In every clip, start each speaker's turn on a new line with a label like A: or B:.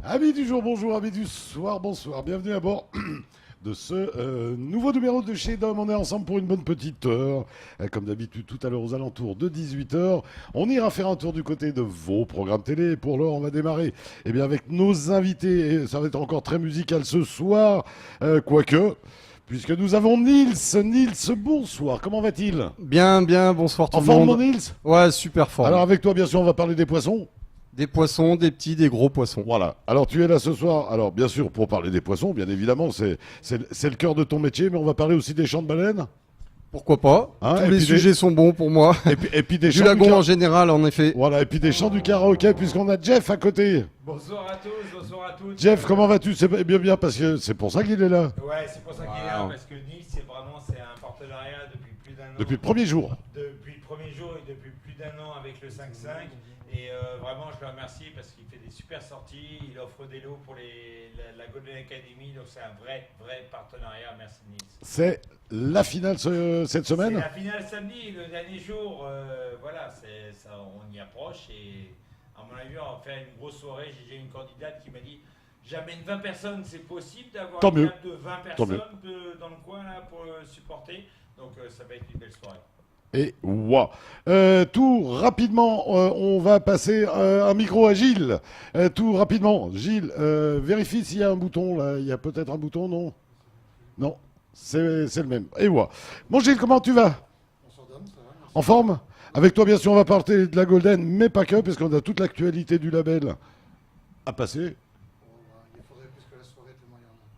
A: Amis du jour, bonjour, amis du soir, bonsoir. Bienvenue à bord de ce nouveau numéro de chez Dom. On est ensemble pour une bonne petite heure. Comme d'habitude, tout à l'heure aux alentours de 18h. On ira faire un tour du côté de vos programmes télé. Et pour l'heure, on va démarrer avec nos invités. Et ça va être encore très musical ce soir. Quoique, puisque nous avons Nils. Nils, bonsoir. Comment va-t-il?
B: Bien, bien, bonsoir tout
A: En
B: le
A: forme, mon
B: monde.
A: Nils?
B: Ouais, super forme.
A: Alors, avec toi, bien sûr, on va parler des poissons.
B: Des poissons, des petits, des gros poissons.
A: Voilà. Alors tu es là ce soir. Alors bien sûr pour parler des poissons, bien évidemment, c'est le cœur de ton métier, mais on va parler aussi des champs de baleines.
B: Pourquoi pas?
A: Hein,
B: Tous
A: et
B: les
A: puis
B: sujets sont bons pour moi.
A: Et puis des
B: Du
A: chants
B: lagon en général, en effet.
A: Voilà, et puis des chants du karaoké, puisqu'on a Jeff à côté.
C: Bonsoir à tous, bonsoir à toutes.
A: Jeff, comment vas-tu? C'est bien parce que c'est pour ça qu'il est là.
C: Ouais, c'est pour ça qu'il est là, parce que Nice, c'est un partenariat depuis plus d'un an.
A: Depuis le premier jour.
C: Depuis le premier jour et depuis plus d'un an avec le 5-5. Et vraiment, je le remercie parce qu'il fait des super sorties, il offre des lots pour la Golden Academy, donc c'est un vrai partenariat. Merci Nice.
A: C'est la finale cette
C: C'est
A: semaine.
C: la finale samedi, le dernier jour. Voilà, ça, on y approche et à mon avis, on va faire une grosse soirée. J'ai une candidate qui m'a dit j'amène 20 personnes, c'est possible d'avoir
A: Tant
C: une
A: mieux.
C: table de 20
A: Tant mieux.
C: personnes dans le coin là, pour supporter. Donc ça va être une belle soirée.
A: Et waouh. Tout rapidement, on va passer un micro à Gilles. Tout rapidement, Gilles, vérifie s'il y a un bouton là. Il y a peut-être un bouton, non? Non, c'est le même. Et voilà. Bon Gilles, comment tu vas? En forme? Avec toi, bien sûr, on va parler de la Golden, mais pas que, parce qu'on a toute l'actualité du label à passer.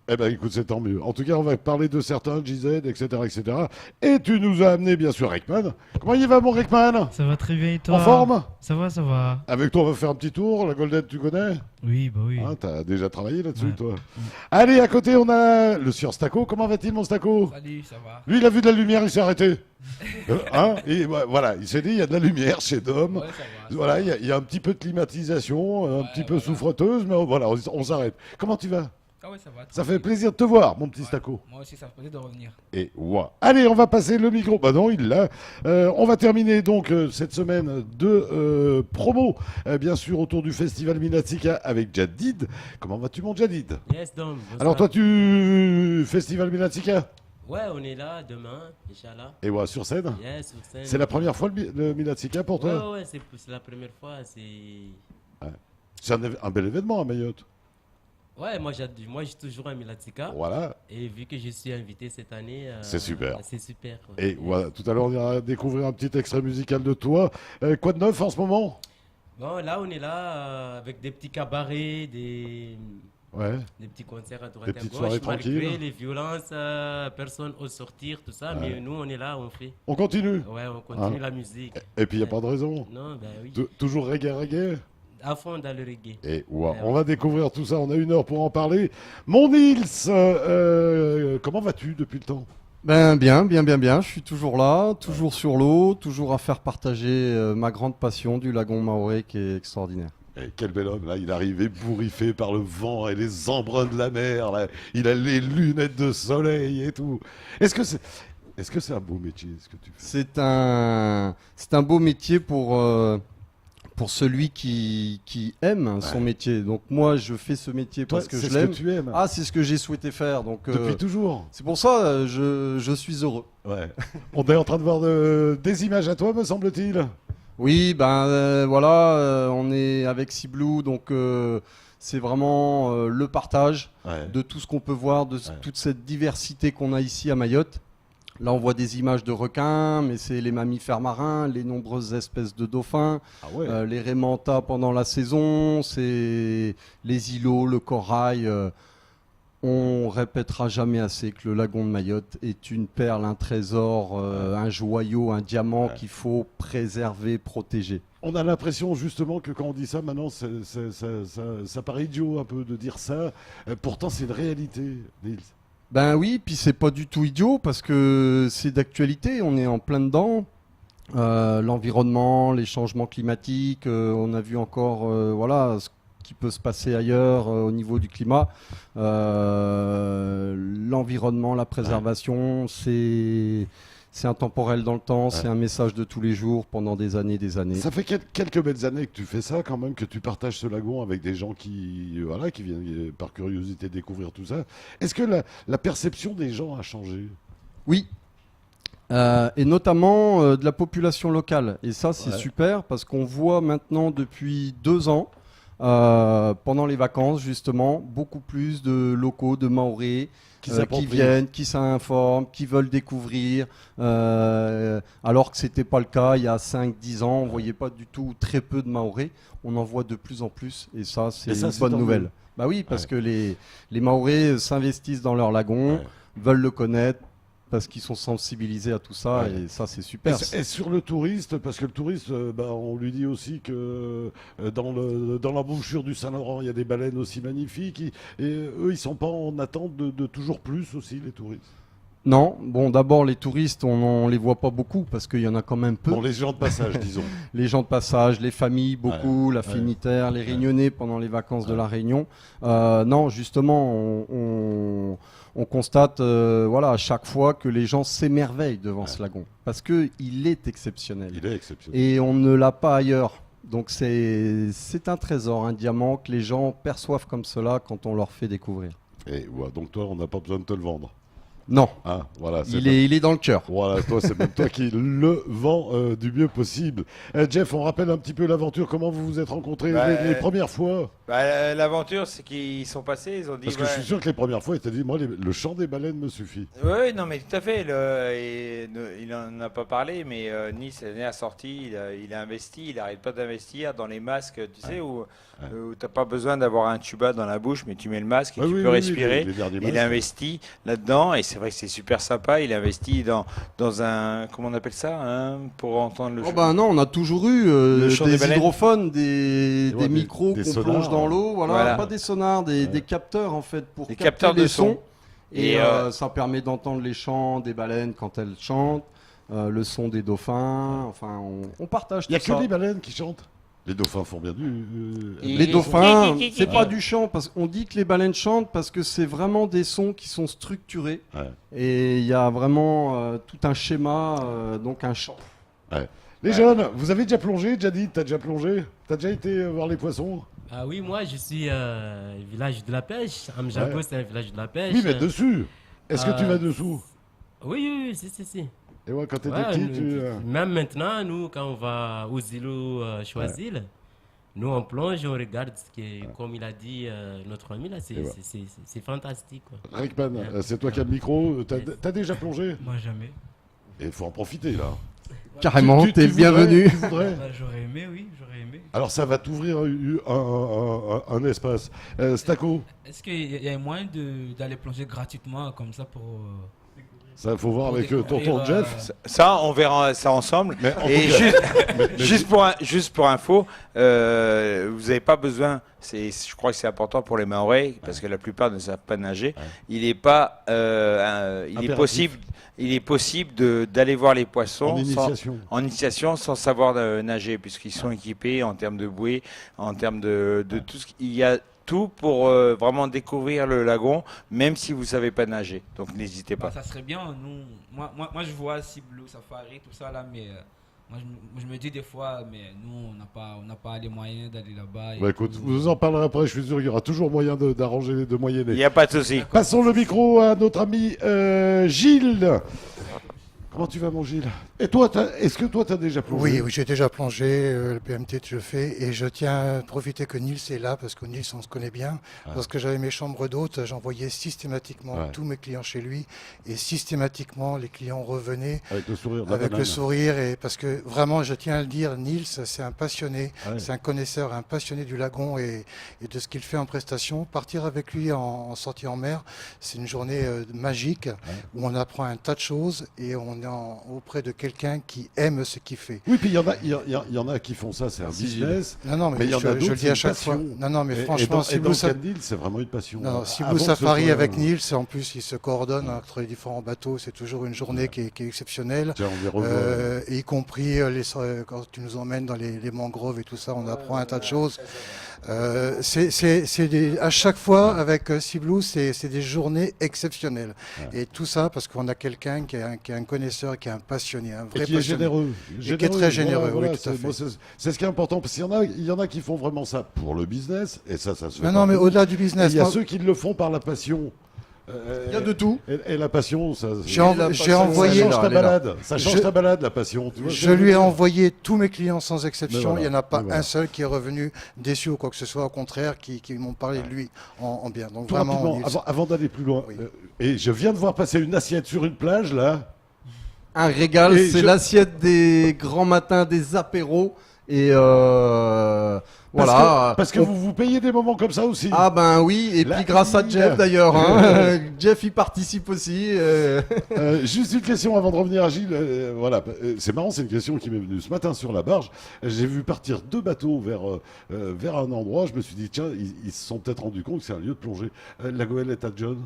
A: Eh ben écoute, c'est tant mieux. En tout cas, on va parler de certains, GZ, etc., etc. Et tu nous as amené, bien sûr, Rekman. Comment il va, mon Rekman?
D: Ça va très bien et toi?
A: En forme?
D: Ça va, ça va.
A: Avec toi, on va faire un petit tour. La Golden, tu connais?
D: Oui, bah oui.
A: Hein, t'as déjà travaillé là-dessus,
D: Ouais.
A: toi. Allez, à côté, on a le sieur Stacco. Comment va-t-il, mon Stacco?
E: Salut, ça va?
A: Lui, il a vu de la lumière, il s'est arrêté. Hein, et voilà, il s'est dit, il y a de la lumière chez Dom.
E: Ouais, ça va.
A: Voilà, il y a un petit peu de climatisation, un petit peu
E: voilà.
A: souffreteuse, mais voilà, on s'arrête. Comment tu vas?
E: Ah ouais, ça va.
A: Ça fait
E: tranquille.
A: plaisir de te voir, mon petit
E: Ouais.
A: Stacco.
E: Moi aussi, ça me plaisir de revenir.
A: Et ouais. Allez, on va passer le micro. Bah non, il l'a. On va terminer donc cette semaine de promo, bien sûr, autour du festival Minatsika avec Jadid. Comment vas-tu, mon Jadid?
F: Yes, Dom.
A: Alors toi, tu festival Minatsika?
F: Ouais, on est là demain, Inch'Allah.
A: Et ouais, sur scène.
F: Yes, sur scène.
A: C'est la première fois le Minatsika pour toi?
F: Ouais, c'est la première fois.
A: C'est un bel événement à Mayotte.
F: Ouais, moi, j'ai toujours un Milatika.
A: Voilà.
F: Et vu que je suis invité cette année,
A: C'est super.
F: C'est super. quoi.
A: Et
F: Yes.
A: voilà, tout à l'heure, on ira découvrir un petit extrait musical de toi. Quoi de neuf en ce moment?
F: Bon, là, on est là avec des petits cabarets,
A: Ouais.
F: des petits concerts à droite
A: Des
F: à
A: petites
F: gauche.
A: soirées
F: Malgré
A: tranquilles.
F: les violences, personne n'ose sortir, tout ça.
A: Ouais.
F: Mais nous, on est là, on fait.
A: On continue.
F: Ouais, on continue
A: Hein.
F: la musique.
A: Et puis, il n'y a pas de raison.
F: Non, ben oui.
A: Toujours reggae.
F: À fond dans le reggae.
A: Et ouais,
F: Ouais,
A: on va découvrir tout ça. On a 1 heure pour en parler. Mon Nils, comment vas-tu depuis le temps?
B: Ben bien, bien, bien, bien. Je suis toujours là, toujours sur l'eau, toujours à faire partager ma grande passion du lagon Maoré qui est extraordinaire.
A: Et quel bel homme, là. Il arrive ébouriffé par le vent et les embruns de la mer. Là. Il a les lunettes de soleil et tout. Est-ce que c'est un beau métier, ce que tu fais?
B: C'est un beau métier pour celui qui aime son métier. Donc moi, je fais ce métier
A: Toi,
B: parce que
A: c'est
B: je
A: ce
B: l'aime.
A: que tu aimes.
B: Ah, c'est ce que j'ai souhaité faire. Donc
A: Depuis toujours.
B: c'est pour ça je suis heureux.
A: Ouais. On est en train de voir des images à toi, me semble-t-il.
B: Oui, ben voilà, on est avec Ciblou, donc c'est vraiment le partage
A: Ouais.
B: de tout ce qu'on peut voir, de toute cette diversité qu'on a ici à Mayotte. Là, on voit des images de requins, mais c'est les mammifères marins, les nombreuses espèces de dauphins,
A: Ah ouais.
B: les raimentas pendant la saison, c'est les îlots, le corail. On répétera jamais assez que le lagon de Mayotte est une perle, un trésor, un joyau, un diamant qu'il faut préserver, protéger.
A: On a l'impression justement que quand on dit ça, maintenant, ça paraît idiot un peu de dire ça. Pourtant, c'est une réalité, Nils.
B: Ben oui, puis c'est pas du tout idiot parce que c'est d'actualité, on est en plein dedans. L'environnement, les changements climatiques, on a vu encore voilà, ce qui peut se passer ailleurs au niveau du climat. L'environnement, la préservation, c'est intemporel dans le temps, c'est un message de tous les jours pendant des années, des années.
A: Ça fait quelques belles années que tu fais ça quand même, que tu partages ce lagon avec des gens qui viennent par curiosité découvrir tout ça. Est-ce que la perception des gens a changé?
B: Oui. Et notamment de la population locale. Et ça, c'est super parce qu'on voit maintenant depuis 2 ans, pendant les vacances justement, beaucoup plus de locaux, de Mahorais qui viennent, qui s'informent, qui veulent découvrir. Alors que c'était pas le cas il y a 5-10 ans, on voyait pas du tout très peu de Mahorais. On en voit de plus en plus et ça, c'est une bonne nouvelle. Bah oui, parce que les Mahorais s'investissent dans leur lagon, veulent le connaître, parce qu'ils sont sensibilisés à tout ça et ça c'est super.
A: Et sur le touriste, parce que le touriste, on lui dit aussi que dans l'embouchure du Saint-Laurent, il y a des baleines aussi magnifiques. Et eux, ils sont pas en attente de toujours plus aussi, les touristes.
B: Non, bon d'abord les touristes, on les voit pas beaucoup parce qu'il y en a quand même peu.
A: Bon, les gens de passage, disons.
B: Les gens de passage, les familles, beaucoup, l'affinitaire, les Réunionnais pendant les vacances de la Réunion. Non, justement, on constate à chaque fois que les gens s'émerveillent devant ce lagon parce qu'il est exceptionnel.
A: Il est exceptionnel.
B: Et on ne l'a pas ailleurs. Donc c'est un trésor, un diamant que les gens perçoivent comme cela quand on leur fait découvrir.
A: Et donc toi, on n'a pas besoin de te le vendre.
B: Non,
A: voilà,
B: il est dans le cœur.
A: Voilà, toi, c'est même toi qui le vends du mieux possible. Jeff, on rappelle un petit peu l'aventure, comment vous vous êtes rencontrés les premières fois?
C: L'aventure, c'est qu'ils sont passés, ils ont dit...
A: Parce que je suis sûr que les premières fois, ils t'ont dit, moi, le chant des baleines me suffit.
C: Oui, non, mais tout à fait. Il n'en a pas parlé, mais Nice, l'année a sorti, il a investi, il n'arrête pas d'investir dans les masques, tu sais, où tu n'as pas besoin d'avoir un tuba dans la bouche, mais tu mets le masque et tu peux respirer. Il investit là-dedans, et c'est vrai que c'est super sympa. Il investit dans un, comment on appelle ça, pour entendre le chant.
B: Non, on a toujours eu des hydrophones, des micros qu'on plonge dans l'eau, voilà. Pas des sonars, des capteurs en fait pour capter les sons. Et ça permet d'entendre les chants des baleines quand elles chantent, le son des dauphins. Enfin, on partage tout ça.
A: Il n'y a que les baleines qui chantent. Les dauphins font bien
B: Les dauphins, c'est pas du chant, parce qu'on dit que les baleines chantent parce que c'est vraiment des sons qui sont structurés. Et il y a vraiment tout un schéma, donc un chant.
A: Les jeunes, vous avez déjà plongé, Jadid, t'as déjà plongé? T'as déjà été voir les poissons?
F: Ah oui, moi je suis village de la pêche. Amjago, c'est un village de la pêche.
A: Oui, mais dessus. Est-ce que tu vas dessous?
F: Oui, si.
A: Et ouais, quand t'étais petit,
F: Même maintenant, nous, quand on va aux îlots Choisil, nous on plonge, on regarde ce qui est, comme il a dit notre ami là, c'est fantastique.
A: Rickman, c'est toi qui as le micro. T'as déjà plongé?
D: Moi, jamais.
A: Et il faut en profiter là.
B: Carrément, t'es le bienvenu.
D: J'aurais aimé, oui, j'aurais aimé.
A: Alors ça va t'ouvrir un espace. Stacco?
E: Est-ce qu'il y a moyen d'aller plonger gratuitement comme ça pour...
A: Ça, il faut voir avec tonton Jeff.
C: Ça, on verra ça ensemble. Et juste pour info, vous n'avez pas besoin, je crois que c'est important pour les Mahorais, parce que la plupart ne savent pas nager. Il est possible d'aller voir les poissons en initiation sans savoir nager, puisqu'ils sont équipés en termes de bouée, en termes de tout ce qu'il y a. Tout pour vraiment découvrir le lagon, même si vous ne savez pas nager. Donc n'hésitez pas.
E: Ça serait bien. Moi, je vois Blue Safari, tout ça là, mais moi, je me dis des fois, mais nous, on n'a pas les moyens d'aller là-bas.
A: Écoute, vous en parlerez après. Je suis sûr qu'il y aura toujours moyen d'arranger, de moyenner.
C: Il n'y a pas de souci.
A: Passons le micro à notre ami Gilles. Comment tu vas, mon Gilles? Et toi, est-ce que toi, tu as déjà plongé?
G: Oui, j'ai déjà plongé, le PMT, je le fais, et je tiens à profiter que Nils est là, parce que Nils, on se connaît bien. Lorsque j'avais mes chambres d'hôtes, j'envoyais systématiquement tous mes clients chez lui, et systématiquement, les clients revenaient
A: avec le sourire.
G: Et parce que vraiment, je tiens à le dire, Nils, c'est un passionné, c'est un connaisseur, un passionné du lagon et de ce qu'il fait en prestation. Partir avec lui en sortie en mer, c'est une journée magique, où on apprend un tas de choses, et on est auprès de quelqu'un qui aime ce qu'il fait.
A: Oui, puis il y en a qui font ça, c'est un business.
G: Non, mais il y en a d'autres, je le dis à chaque fois. Non, mais franchement,
A: c'est vraiment une passion.
G: Si vous safari avec Nils, en plus, il se coordonne entre les différents bateaux. C'est toujours une journée qui est exceptionnelle. Y compris quand tu nous emmènes dans les mangroves et tout ça, on apprend un tas de choses. À chaque fois avec Sea Blue, c'est des journées exceptionnelles. Et tout ça parce qu'on a quelqu'un qui a un connaisseur connaisseur, qui est un passionné, un
A: Et
G: vrai
A: qui est
G: passionné.
A: généreux.
G: qui est très généreux, oui, tout à
A: c'est-
G: fait.
A: moi, c'est ce qui est important. Parce qu'il y en a qui font vraiment ça pour le business, et ça se fait.
G: Non, non, mais
A: partout.
G: au-delà du
A: Et
G: business,
A: il y a
G: moi,
A: ceux qui le font par la passion.
B: Il y a de tout.
A: Et la passion, ça.
G: j'ai
B: la
G: envoyé,
B: passion,
A: ça change ta
B: elle est là.
A: balade. Ça change
G: Je-
A: ta balade, la passion. Tu vois ce
G: je
A: que veux
G: lui ai
A: dire
G: envoyé tous mes clients sans exception.
A: Mais voilà,
G: Il n'y en a pas
A: mais voilà.
G: un seul qui est revenu déçu ou quoi que ce soit. Au contraire, qui m'ont parlé de lui en bien. Donc
A: Tout
G: vraiment,
A: rapidement,
G: Nils,
A: avant d'aller plus loin.
G: Oui.
A: Et je viens de voir passer une assiette sur une plage, là.
B: Un régal,
A: Et
B: c'est
A: je-
B: l'assiette des grands matins, des apéros. Et
A: Parce
B: voilà.
A: parce que
B: On-
A: vous payez des moments comme ça aussi.
B: Ah ben oui, et
A: La
B: puis grâce à
A: ligne.
B: Jeff d'ailleurs. hein. Jeff y participe aussi.
A: Juste une question avant de revenir à Gilles. Voilà, c'est marrant, c'est une question qui m'est venue ce matin sur la barge. J'ai vu partir 2 bateaux vers un endroit. Je me suis dit, tiens, ils se sont peut-être rendus compte que c'est un lieu de plongée. La goëlle est à John.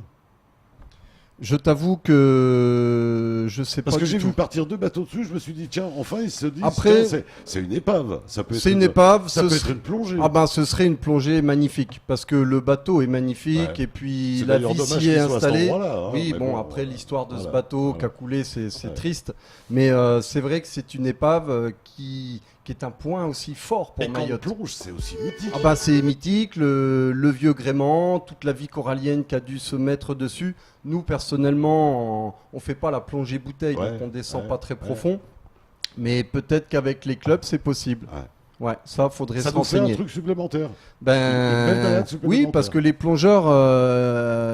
B: Je t'avoue que je sais pas
A: Parce que
B: du
A: j'ai
B: tout.
A: vu partir 2 bateaux dessus. Je me suis dit, tiens, enfin, ils se disent,
B: Après-
A: tiens, c'est une épave. Ça peut être
B: C'est une épave.
A: Ça
B: ce
A: peut être
B: serait-
A: une plongée.
B: Ah ben ce serait une plongée magnifique parce que le bateau est magnifique
A: Ouais.
B: et puis
A: C'est
B: la
A: d'ailleurs
B: vie
A: dommage
B: s'y
A: qu'il
B: est
A: soit à cet
B: installée.
A: endroit-là, hein,
B: Oui,
A: mais
B: bon, après l'histoire de ce
A: voilà,
B: bateau
A: voilà.
B: qui a coulé, c'est
A: Ouais.
B: triste. Mais c'est vrai que c'est une épave qui est un point aussi fort pour
A: Et quand on
B: Mayotte.
A: plonge, c'est aussi mythique.
B: Ah bah c'est mythique, le vieux gréement, toute la vie corallienne qui a dû se mettre dessus. Nous personnellement, on fait pas la plongée bouteille,
A: Ouais,
B: donc on descend
A: ouais,
B: pas très
A: ouais.
B: profond. Mais peut-être qu'avec les clubs c'est possible. Ouais, ça faudrait
A: Ça
B: se
A: nous fait un
B: renseigner.
A: truc supplémentaire. Une belle balade
B: Ben
A: supplémentaire.
B: oui, parce que les plongeurs,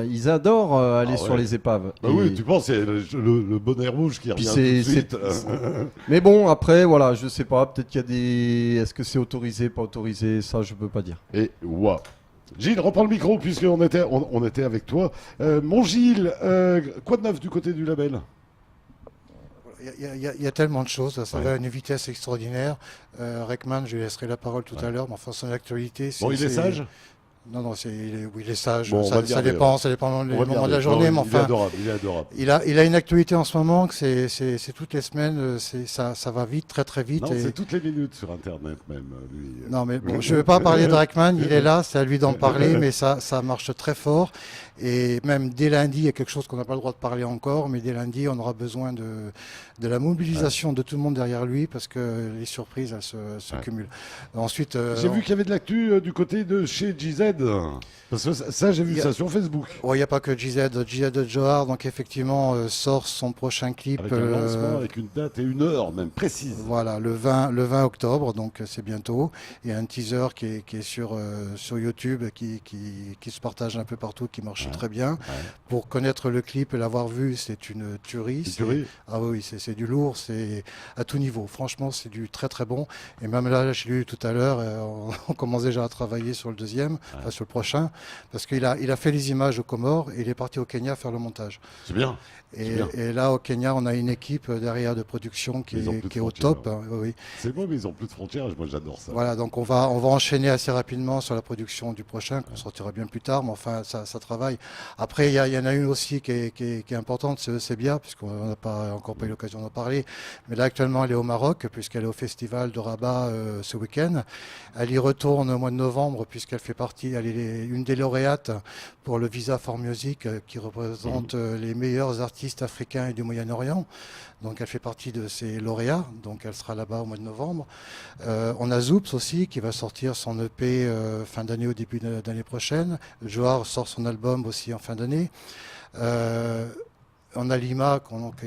B: ils adorent aller
A: Ah
B: sur
A: ouais.
B: les épaves.
A: Bah
B: Et-
A: oui, tu penses, c'est le bonnet rouge qui
B: Puis
A: revient tout de
B: c'est-
A: suite.
B: Mais bon, après, voilà, je sais pas, peut-être qu'il y a des. Est-ce que c'est autorisé, pas autorisé, ça je peux pas dire.
A: Et waouh. Gilles, reprends le micro puisqu'on était, on était avec toi. Mon Gilles, quoi de neuf du côté du label?
G: il y a tellement de choses. Ça
A: Ouais.
G: va à une vitesse extraordinaire. Reckman, je lui laisserai la parole tout à l'heure, mais enfin son actualité.
A: Bon, il est sage.
G: Non, non, oui, il est sage.
A: Bon, on va
G: ça,
A: le
G: ça
A: garder,
G: dépend du moment de la
A: Regardez.
G: journée,
A: Non,
G: mais
A: il est
G: enfin.
A: adorable, il est adorable.
G: Il a une actualité en ce moment, que c'est toutes les semaines, ça va vite, très très vite.
A: Non,
G: et-
A: c'est toutes les minutes sur Internet même, lui.
G: Non, mais bon, je ne vais pas parler de Reckman, il est là, c'est à lui d'en parler, mais ça marche très fort. Et même dès lundi, il y a quelque chose qu'on n'a pas le droit de parler encore, mais dès lundi, on aura besoin de la mobilisation de tout le monde derrière lui, parce que les surprises, elles se
A: Ouais.
G: cumulent. Ensuite,
A: J'ai vu qu'il y avait de l'actu du côté de chez GZ. Parce que ça, j'ai vu
G: Il y a-
A: ça sur Facebook.
G: il n'y a pas que GZ de Johar, donc effectivement, sort son prochain clip.
A: Avec un lancement, avec une date et une heure même précise.
G: Voilà, le 20 octobre, donc c'est bientôt. Il y a un teaser qui est sur YouTube, qui se partage un peu partout, qui marche très bien. Pour connaître le clip et l'avoir vu, c'est une tuerie.
A: Une tuerie.
G: Ah oui, c'est du lourd, c'est à tout niveau. Franchement, c'est du très très bon. Et même là, je l'ai lu tout à l'heure, on commence déjà à travailler sur le deuxième, enfin, sur le prochain, parce qu'il a fait les images aux Comores et il est parti au Kenya faire le montage.
A: C'est bien. bien.
G: Et là, au Kenya, on a une équipe derrière de production qui
A: Ils ont plus
G: est
A: de
G: au
A: frontières,
G: top. Oui.
A: C'est beau, mais ils ont plus de frontières. Moi, j'adore ça.
G: Voilà, donc on va enchaîner assez rapidement sur la production du prochain, qu'on sortira bien plus tard, mais enfin, ça travaille. Après, il y en a une aussi qui est importante, c'est bien, puisqu'on n'a pas encore pas eu l'occasion d'en parler. Mais là, actuellement, elle est au Maroc, puisqu'elle est au festival de Rabat ce week-end. Elle y retourne au mois de novembre, puisqu'elle fait partie, elle est une des lauréates pour le Visa for Music, qui représente les meilleurs artistes africains et du Moyen-Orient. Donc elle fait partie de ces lauréats, donc elle sera là-bas au mois de novembre. On a Zoops aussi qui va sortir son EP fin d'année au début de l'année prochaine. Johar sort son album aussi en fin d'année. On a Lima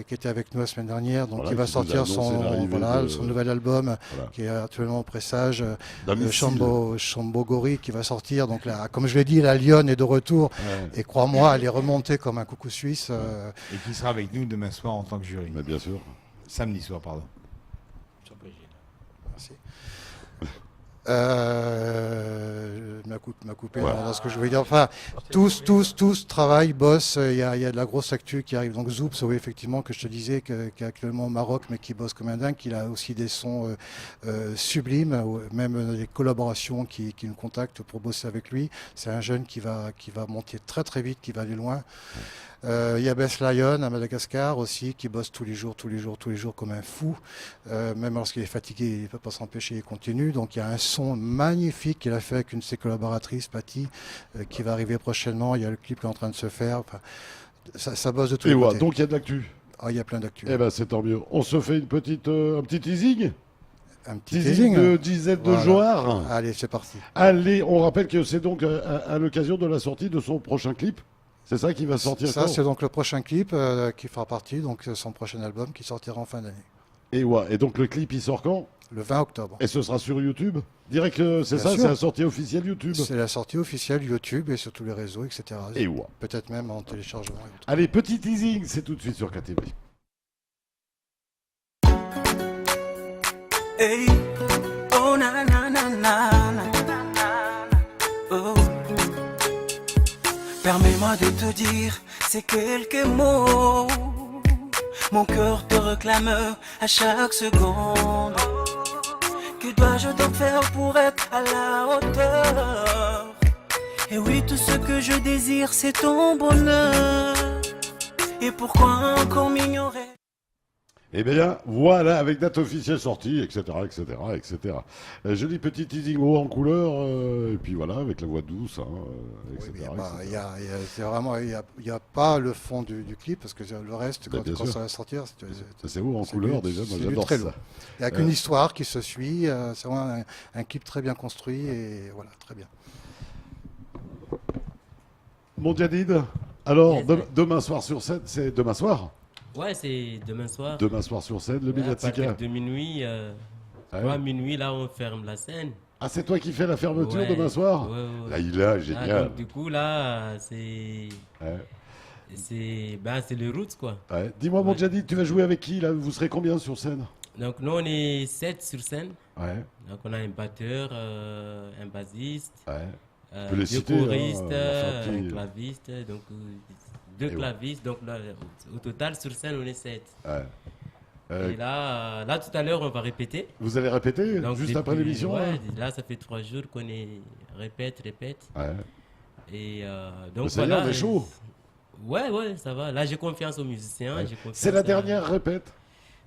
G: qui était avec nous la semaine dernière, donc
A: Voilà,
G: qui va
A: qui nous a
G: sortir
A: annoncé
G: son nouvel album
A: Voilà.
G: qui est actuellement au pressage.
A: D'un missile.
G: Chambogori qui va sortir. Donc là, comme je l'ai dit, la Lyon est de retour.
A: Ouais.
G: Et crois-moi, elle est remontée comme un coucou suisse.
H: Et qui sera avec nous demain soir en tant que jury.
A: Mais bien sûr.
H: Samedi soir, pardon.
G: Merci. M'a coupé
A: Ouais.
G: dans ce que je voulais dire. Enfin, tous travaillent, bossent. Il y a de la grosse actu qui arrive. Donc Zoops, oui, effectivement, que je te disais, qui est actuellement au Maroc, mais qui bosse comme un dingue. Il a aussi des sons sublimes, même des collaborations qui nous contactent pour bosser avec lui. C'est un jeune qui va monter très très vite, qui va aller loin. Il y a Bess Lyon à Madagascar aussi qui bosse tous les jours comme un fou. Même lorsqu'il est fatigué, il ne peut pas s'empêcher, il continue. Donc il y a un son magnifique qu'il a fait avec une de ses collaboratrices, Patty, qui va arriver prochainement. Il y a le clip qui est en train de se faire. Enfin, ça bosse de tous
A: Et
G: les
A: ouais,
G: côtés.
A: donc il y a de l'actu.
G: Ah, il y a plein d'actu.
A: Eh ben, c'est tant mieux. On se fait un petit teasing.
G: Un petit
A: Teasing
G: teasing.
A: de Gisèle de
G: Voilà.
A: Joire.
G: Allez, c'est parti.
A: Allez, on rappelle que c'est donc à l'occasion de la sortie de son prochain clip. C'est ça qui va sortir
G: Ça,
A: quand
G: c'est donc le prochain clip qui fera partie donc son prochain album qui sortira en fin d'année.
A: Et ouais. Et donc le clip, il sort quand?
G: Le 20 octobre.
A: Et ce sera sur YouTube? Direct, c'est
G: Bien
A: ça,
G: sûr.
A: c'est la sortie officielle YouTube.
G: C'est la sortie officielle YouTube et sur tous les réseaux, etc.
A: Et ouais.
G: Peut-être même en téléchargement. et autres.
A: Allez, petit teasing, c'est tout de suite sur KTV.
I: Hey, oh na na na na na. Oh. Permets-moi de te dire ces quelques mots. Mon cœur te réclame à chaque seconde. Que dois-je donc faire pour être à la hauteur? Et oui, tout ce que je désire, c'est ton bonheur. Et pourquoi encore m'ignorer?
A: Eh bien, voilà, avec date officielle sortie, etc., etc., etc. Joli petit teasing haut en couleur, et puis voilà, avec la voix douce, etc.
G: Oui,
A: etc.
G: c'est vraiment, il y a pas le fond du clip parce que le reste,
A: Bah, bien
G: quand
A: sûr.
G: ça va sortir,
A: C'est haut en
G: c'est
A: couleur,
G: du-
A: déjà, moi
G: c'est du
A: j'adore
G: très
A: ça.
G: lourd. Il n'y a qu'une histoire qui se suit, c'est vraiment un clip très bien construit et voilà, très bien.
A: Mon Diadide, alors,
F: Yes,
A: demain soir sur scène, c'est demain soir?
F: Ouais, c'est demain soir.
A: Demain soir sur scène, le
F: Ouais, à
A: Milatica.
F: partir de minuit,
A: Ah
F: ouais,
A: ouais.
F: minuit, là, on ferme la scène.
A: Ah, c'est toi qui fais la fermeture
F: Ouais,
A: demain soir?
F: ouais, ouais.
A: Là, il est
F: Ah,
A: génial.
F: donc, du coup, là, c'est
A: Ouais.
F: le roots, quoi.
A: Ouais. Dis-moi, mon
F: Ouais.
A: Diadide, tu vas jouer avec qui là? Vous serez combien sur scène?
F: Donc, nous, on est 7 sur scène.
A: Ouais,
F: Donc, on a un batteur, un bassiste,
A: ouais. peux les
F: deux
A: citer, hein,
F: choristes,
A: on va faire un
F: un
A: petit-
F: claviste, donc deux
A: Et ouais.
F: clavistes. Donc, là, au total, sur scène, on est 7.
A: Ouais.
F: Et là, tout à l'heure, on va répéter.
A: Vous allez répéter
F: Donc,
A: juste
F: depuis-
A: après l'émission?
F: Ouais,
A: hein
F: là, ça fait 3 jours qu'on est répète.
A: Ouais.
F: Et
A: Mais
F: donc
A: ça y est,
F: voilà.
A: on est chaud.
F: Ouais, ça va. Là, j'ai confiance aux musiciens.
A: Ouais.
F: j'ai confiance
A: C'est la
F: à-
A: dernière répète.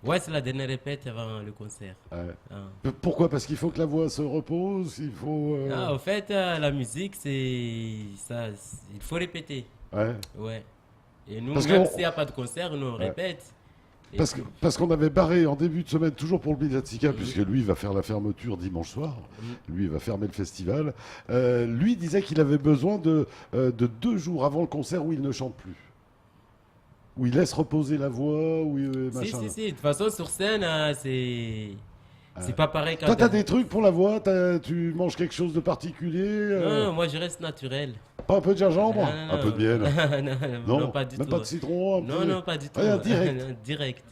F: Ouais, c'est la dernière répète avant le concert.
A: Ouais.
F: Hein.
A: Pourquoi? Parce qu'il faut que la voix se repose, il faut.
F: Ah, au fait, la musique, c'est ça. Il faut répéter.
A: Ouais.
F: Ouais. Et nous,
A: Parce
F: même
A: que
F: s'il n'y a pas de concert, nous on
A: Ouais.
F: répète. Et
A: Parce qu'on avait barré en début de semaine, toujours pour le Milatica, puisque lui va faire la fermeture dimanche soir. Lui, il va fermer le festival. Lui disait qu'il avait besoin de 2 jours avant le concert où il ne chante plus. Où il laisse reposer la voix, où machin.
F: si. De toute façon, sur scène, c'est pas pareil qu'à
A: Toi, t'as des trucs pour la voix? Tu manges quelque chose de particulier?
F: Non, moi je reste naturel.
A: Pas un peu de gingembre?
F: Non,
A: Un peu de miel?
F: non, pas du
A: même
F: tout.
A: pas de citron? un
F: Non,
A: petit-
F: non, pas du tout.
A: Rien, direct.
F: Direct.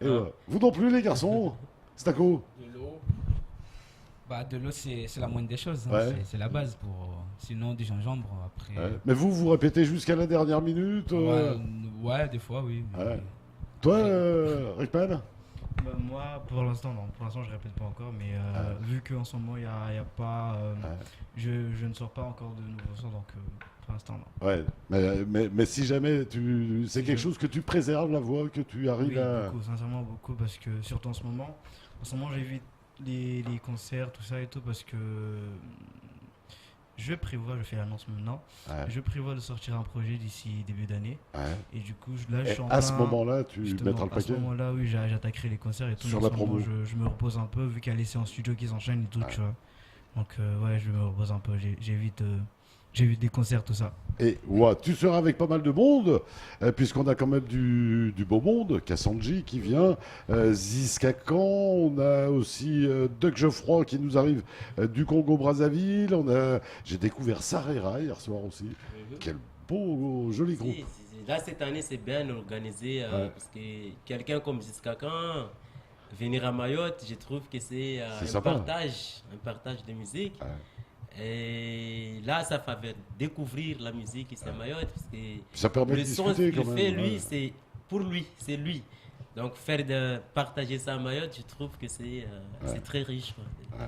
A: Et ouais. Vous non plus, les garçons? Staco?
E: Bah, de l'eau, c'est la moindre des choses. Hein.
A: Ouais.
E: C'est la base pour. Sinon, du gingembre, après.
A: Ouais. Mais vous répétez jusqu'à la dernière minute?
E: Ouais, des fois, oui. mais-
A: Ouais. Toi, Rickman?
D: Bah, moi, pour l'instant, non. Pour l'instant, je répète pas encore, mais vu qu'en ce moment, il y a pas. Je ne sors pas encore de nouveaux sons, donc pour l'instant, non.
A: Ouais, mais si jamais c'est quelque chose que tu préserves la voix, que tu arrives
D: Oui,
A: à.
D: beaucoup, sincèrement beaucoup, parce que surtout en ce moment, j'évite les concerts, tout ça et tout, parce que je fais l'annonce maintenant,
A: Ouais.
D: je prévois de sortir un projet d'ici début d'année,
A: Ouais.
D: et du coup, là, je
A: Et
D: suis en
A: à ce
D: plein-
A: moment-là, tu
D: justement,
A: mettras le
D: à ce
A: paquet.
D: moment-là, oui, j'attaquerai les concerts et tout.
A: Sur
D: mais en
A: la
D: ce moment,
A: promo.
D: je me repose un peu, vu qu'il y a les séances studio qui s'enchaînent et tout,
A: Ouais.
D: tu vois. Donc, ouais, je me repose un peu, j'évite des concerts, tout ça.
A: Et ouais, tu seras avec pas mal de monde, puisqu'on a quand même du beau monde. Kassanji qui vient, Ziskakan, on a aussi Doug Geoffroy qui nous arrive du Congo-Brazzaville. J'ai découvert Sarera hier soir aussi. Quel beau, joli groupe.
F: Là, cette année, c'est bien organisé
A: Ouais.
F: parce que quelqu'un comme Jiskakan, venir à Mayotte, je trouve que c'est un
A: sympa.
F: partage de musique.
A: Ouais.
F: Et là, ça fait découvrir la musique ici à Mayotte parce que
A: Ça permet de
F: le son
A: discuter
F: qu'il
A: quand même.
F: fait, lui,
A: ouais.
F: c'est pour lui, c'est lui. Donc, partager ça à Mayotte, je trouve que c'est très riche. Quoi.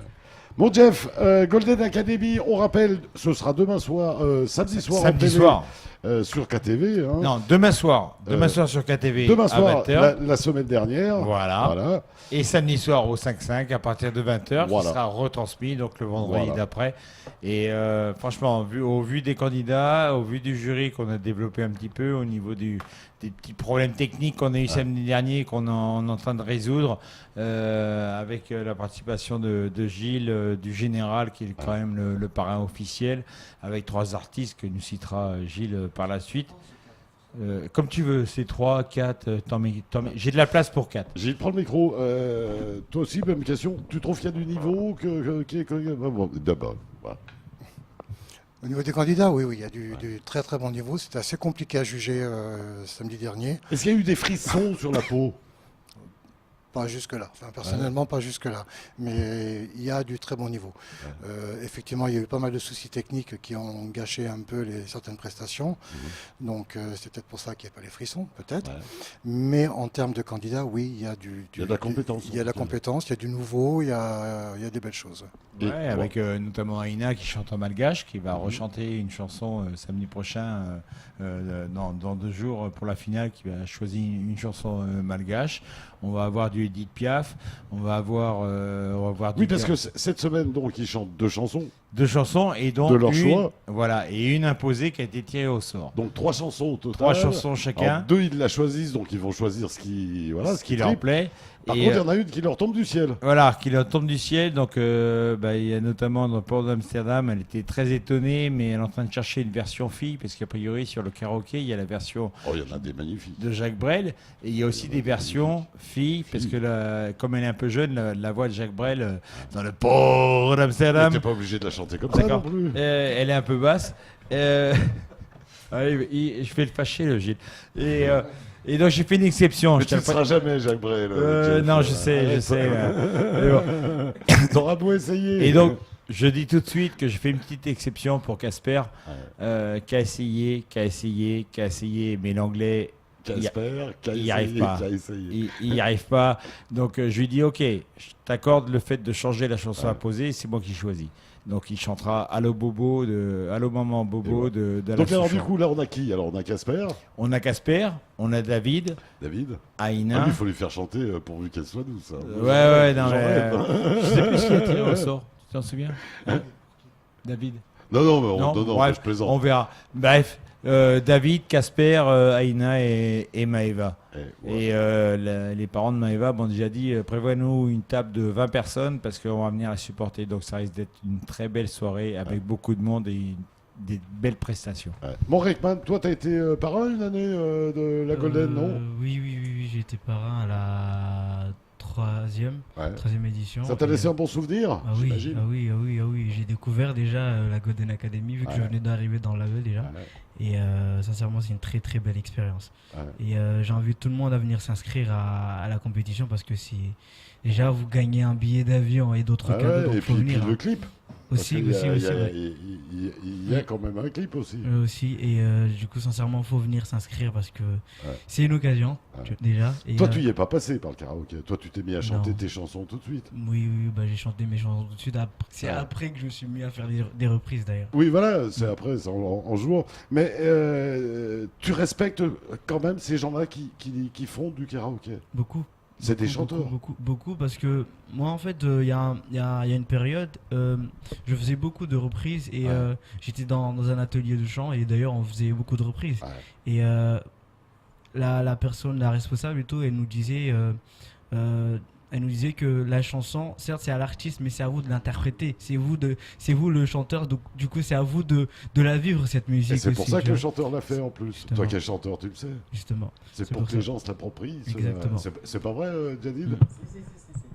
A: Bon Jeff, Golden Academy, on rappelle, ce sera demain soir, samedi soir en
H: Samedi
A: télé,
H: soir.
A: Sur KTV. Hein.
H: Non, demain soir. Demain soir sur KTV
A: Demain
H: à
A: soir,
H: 20h.
A: la semaine dernière.
H: Voilà. Et samedi soir au 5-5 à partir de 20h, qui sera retransmis donc le vendredi d'après. Et franchement, au vu des candidats, au vu du jury qu'on a développé un petit peu, au niveau des petits problèmes techniques qu'on a eu samedi dernier, qu'on est en train de résoudre, avec la participation de Gilles, du Général, qui est quand même le parrain officiel, avec 3 artistes que nous citera Gilles par la suite. Comme tu veux, c'est 3, 4, j'ai de la place pour 4.
A: Gilles, prends le micro. Toi aussi, même question. Tu trouves qu'il y a du niveau d'abord, voilà.
G: Au niveau des candidats, oui, il y a du très très bon niveau. C'était assez compliqué à juger samedi dernier.
A: Est-ce qu'il y a eu des frissons sur la peau?
G: Pas jusque-là. Enfin, personnellement, pas jusque-là. Mais il y a du très bon niveau. Effectivement, il y a eu pas mal de soucis techniques qui ont gâché un peu certaines prestations. Donc, c'est peut-être pour ça qu'il n'y a pas les frissons, peut-être. Mais en termes de candidats, oui, il y a il y a de la compétence. Il y a de la compétence, il y a du nouveau, il y a des belles choses.
H: Ouais, avec notamment Aïna qui chante en malgache, qui va rechanter une chanson samedi prochain, dans 2 jours pour la finale, qui va choisir une chanson malgache. On va avoir du Edith Piaf, on va avoir
A: oui, parce que cette semaine, donc, ils chantent 2 chansons.
H: 2 chansons et donc
A: de leur choix.
H: Voilà, et une imposée qui a été tirée au sort.
A: Donc 3 chansons au total.
H: 3 chansons chacun.
A: Alors, 2 ils la choisissent, donc ils vont choisir ce qui
H: leur plaît.
A: Par contre, il y en a une qui leur tombe du ciel.
H: Voilà, qui leur tombe du ciel. Donc, il y a notamment dans le port d'Amsterdam, elle était très étonnée, mais elle est en train de chercher une version fille, parce qu'a priori, sur le karaoké, il y a la version
A: il y en a des magnifiques.
H: De Jacques Brel. Et il y a aussi des versions filles, parce que comme elle est un peu jeune, la voix de Jacques Brel dans le port d'Amsterdam.
A: Tu n'es pas obligé de la chanter comme ça non plus.
H: Elle est un peu basse. Je fais le fâcher, le Gilles. Et donc j'ai fait une exception.
A: Mais tu ne seras jamais Jacques Brel.
H: Non, je sais.
A: T'auras beau essayer.
H: Et donc, je dis tout de suite que j'ai fait une petite exception pour Casper, qui a essayé, mais l'anglais, il n'y arrive pas. Il n'y arrive pas. Donc je lui dis, ok, je t'accorde le fait de changer la chanson imposée, c'est moi qui choisis. Donc il chantera Allo Bobo, Allo Maman Bobo de
A: donc alors du coup là on a qui? Alors on a Casper.
H: On a Casper, on a David. Aïna.
A: Il faut lui faire chanter pourvu qu'elle soit douce.
H: Ouais, non mais... Je sais plus qui a tiré au sort. Tu t'en souviens? David.
A: Non,
H: bref,
A: je plaisante.
H: On verra. Bref, David, Casper, Aïna et Maëva. Et les parents de Maëva m'ont déjà dit prévois-nous une table de 20 personnes parce qu'on va venir la supporter. Donc ça risque d'être une très belle soirée avec beaucoup de monde et des belles prestations.
A: Bon, Rickman, toi, tu as été parrain une année de la Golden, non?
D: Oui, j'ai été parrain à la troisième édition.
A: Ça t'a laissé un bon souvenir?
D: Ah oui, j'ai découvert déjà la Golden Academy vu que je venais d'arriver dans le label déjà. Et sincèrement, c'est une très très belle expérience. Et j'invite tout le monde à venir s'inscrire à la compétition parce que c'est déjà vous gagnez un billet d'avion et d'autres cadeaux. Donc
A: et
D: faut
A: puis,
D: venir.
A: le clip.
D: Aussi.
A: Il y a quand même un clip aussi.
D: Et du coup, sincèrement, il faut venir s'inscrire parce que c'est une occasion déjà. Et
A: toi, tu n'y es pas passé par le karaoké. Toi, tu t'es mis à chanter tes chansons tout de suite.
D: Oui, j'ai chanté mes chansons tout de suite. C'est après que je me suis mis à faire des reprises d'ailleurs.
A: Oui, voilà, c'est après, c'est en jouant. Mais tu respectes quand même ces gens-là qui font du karaoké.
D: Beaucoup.
A: C'est des chanteurs.
D: Beaucoup, parce que moi, en fait, il y a une période, je faisais beaucoup de reprises et j'étais dans un atelier de chant et d'ailleurs, on faisait beaucoup de reprises. Et la personne, la responsable et tout, elle nous disait que la chanson, certes, c'est à l'artiste, mais c'est à vous de l'interpréter. C'est vous le chanteur, donc du coup, c'est à vous de la vivre, cette musique.
A: Et c'est pour
D: aussi,
A: ça que le chanteur l'a fait en plus.
D: Justement.
A: Toi qui es chanteur, tu le sais.
D: Justement.
A: C'est pour que les gens se l'approprient.
D: Exactement.
A: C'est pas vrai, Jadid?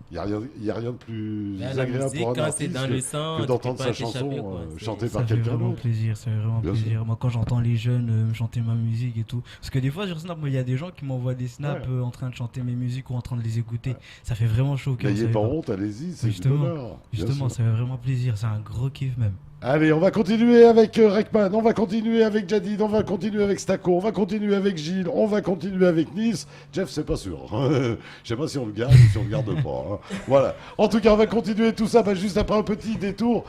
A: Il n'y a rien de plus agréable pour un artiste que d'entendre sa chanson chantée par quelqu'un d'autre.
D: Ça fait vraiment plaisir. Moi, quand j'entends les jeunes chanter ma musique et tout, parce que des fois sur Snap, il y a des gens qui m'envoient des snaps en train de chanter mes musiques ou en train de les écouter. Ça fait vraiment chaud au cœur.
A: N'ayez pas honte, allez-y, c'est du bonheur.
D: Justement, ça fait vraiment plaisir. C'est un gros kiff même.
A: Allez, on va continuer avec Rekman, on va continuer avec Jadid, on va continuer avec Stacco, on va continuer avec Gilles, on va continuer avec Nice. Jeff, c'est pas sûr. Je sais pas si on le garde ou si on le garde pas. Hein. Voilà. En tout cas, on va continuer tout ça juste après un petit détour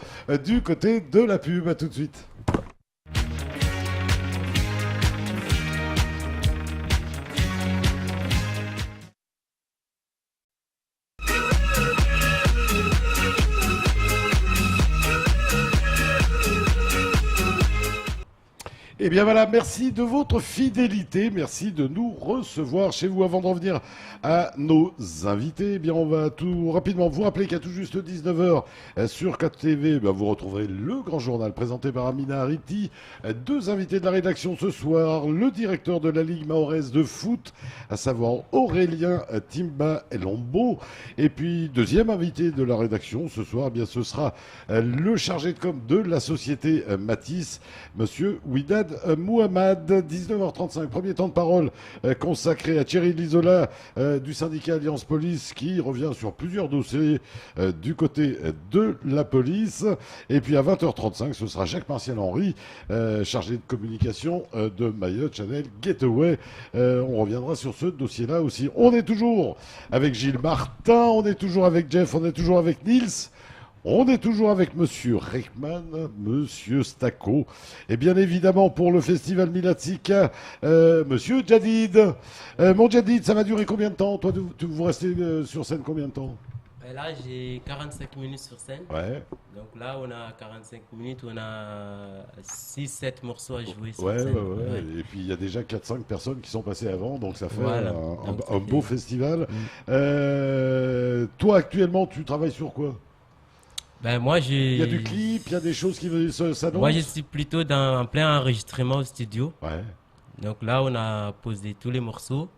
A: du côté de la pub. À tout de suite. Eh bien voilà, merci de votre fidélité, merci de nous recevoir chez vous. Avant d'en venir à nos invités, eh bien on va tout rapidement vous rappeler qu'à tout juste 19h sur 4TV, vous retrouverez le grand journal présenté par Amina Ariti. Deux invités de la rédaction ce soir, le directeur de la Ligue mahoraise de foot, à savoir Aurélien Timba Lombo. Et puis deuxième invité de la rédaction ce soir, eh bien ce sera le chargé de com de la société Matisse, monsieur Ouidad Mouhamad. 19h35, premier temps de parole consacré à Thierry Lizola du syndicat Alliance Police qui revient sur plusieurs dossiers du côté de la police. Et puis à 20h35, ce sera Jacques-Martial Henry, chargé de communication de Mayotte Channel Getaway. On reviendra sur ce dossier-là aussi. On est toujours avec Gilles Martin, on est toujours avec Jeff, on est toujours avec Nils. On est toujours avec Monsieur Rekman, Monsieur Stacco, et bien évidemment pour le festival Milatsika, Monsieur Jadid. Mon Jadid, ça va durer combien de temps? Toi, vous restez sur scène combien de temps?
F: Là, j'ai 45 minutes sur scène.
A: Ouais.
F: Donc là, on a 45 minutes, on a 6-7 morceaux à jouer sur
A: Ouais.
F: scène.
A: Et puis il y a déjà 4-5 personnes qui sont passées avant, donc ça fait
F: Voilà.
A: un beau festival. Toi, actuellement, tu travailles sur quoi?
F: Moi,
A: il y a du clip, il y a des choses qui s'annoncent.
F: Moi, je suis plutôt en plein enregistrement au studio.
A: Ouais.
F: Donc là, on a posé tous les morceaux.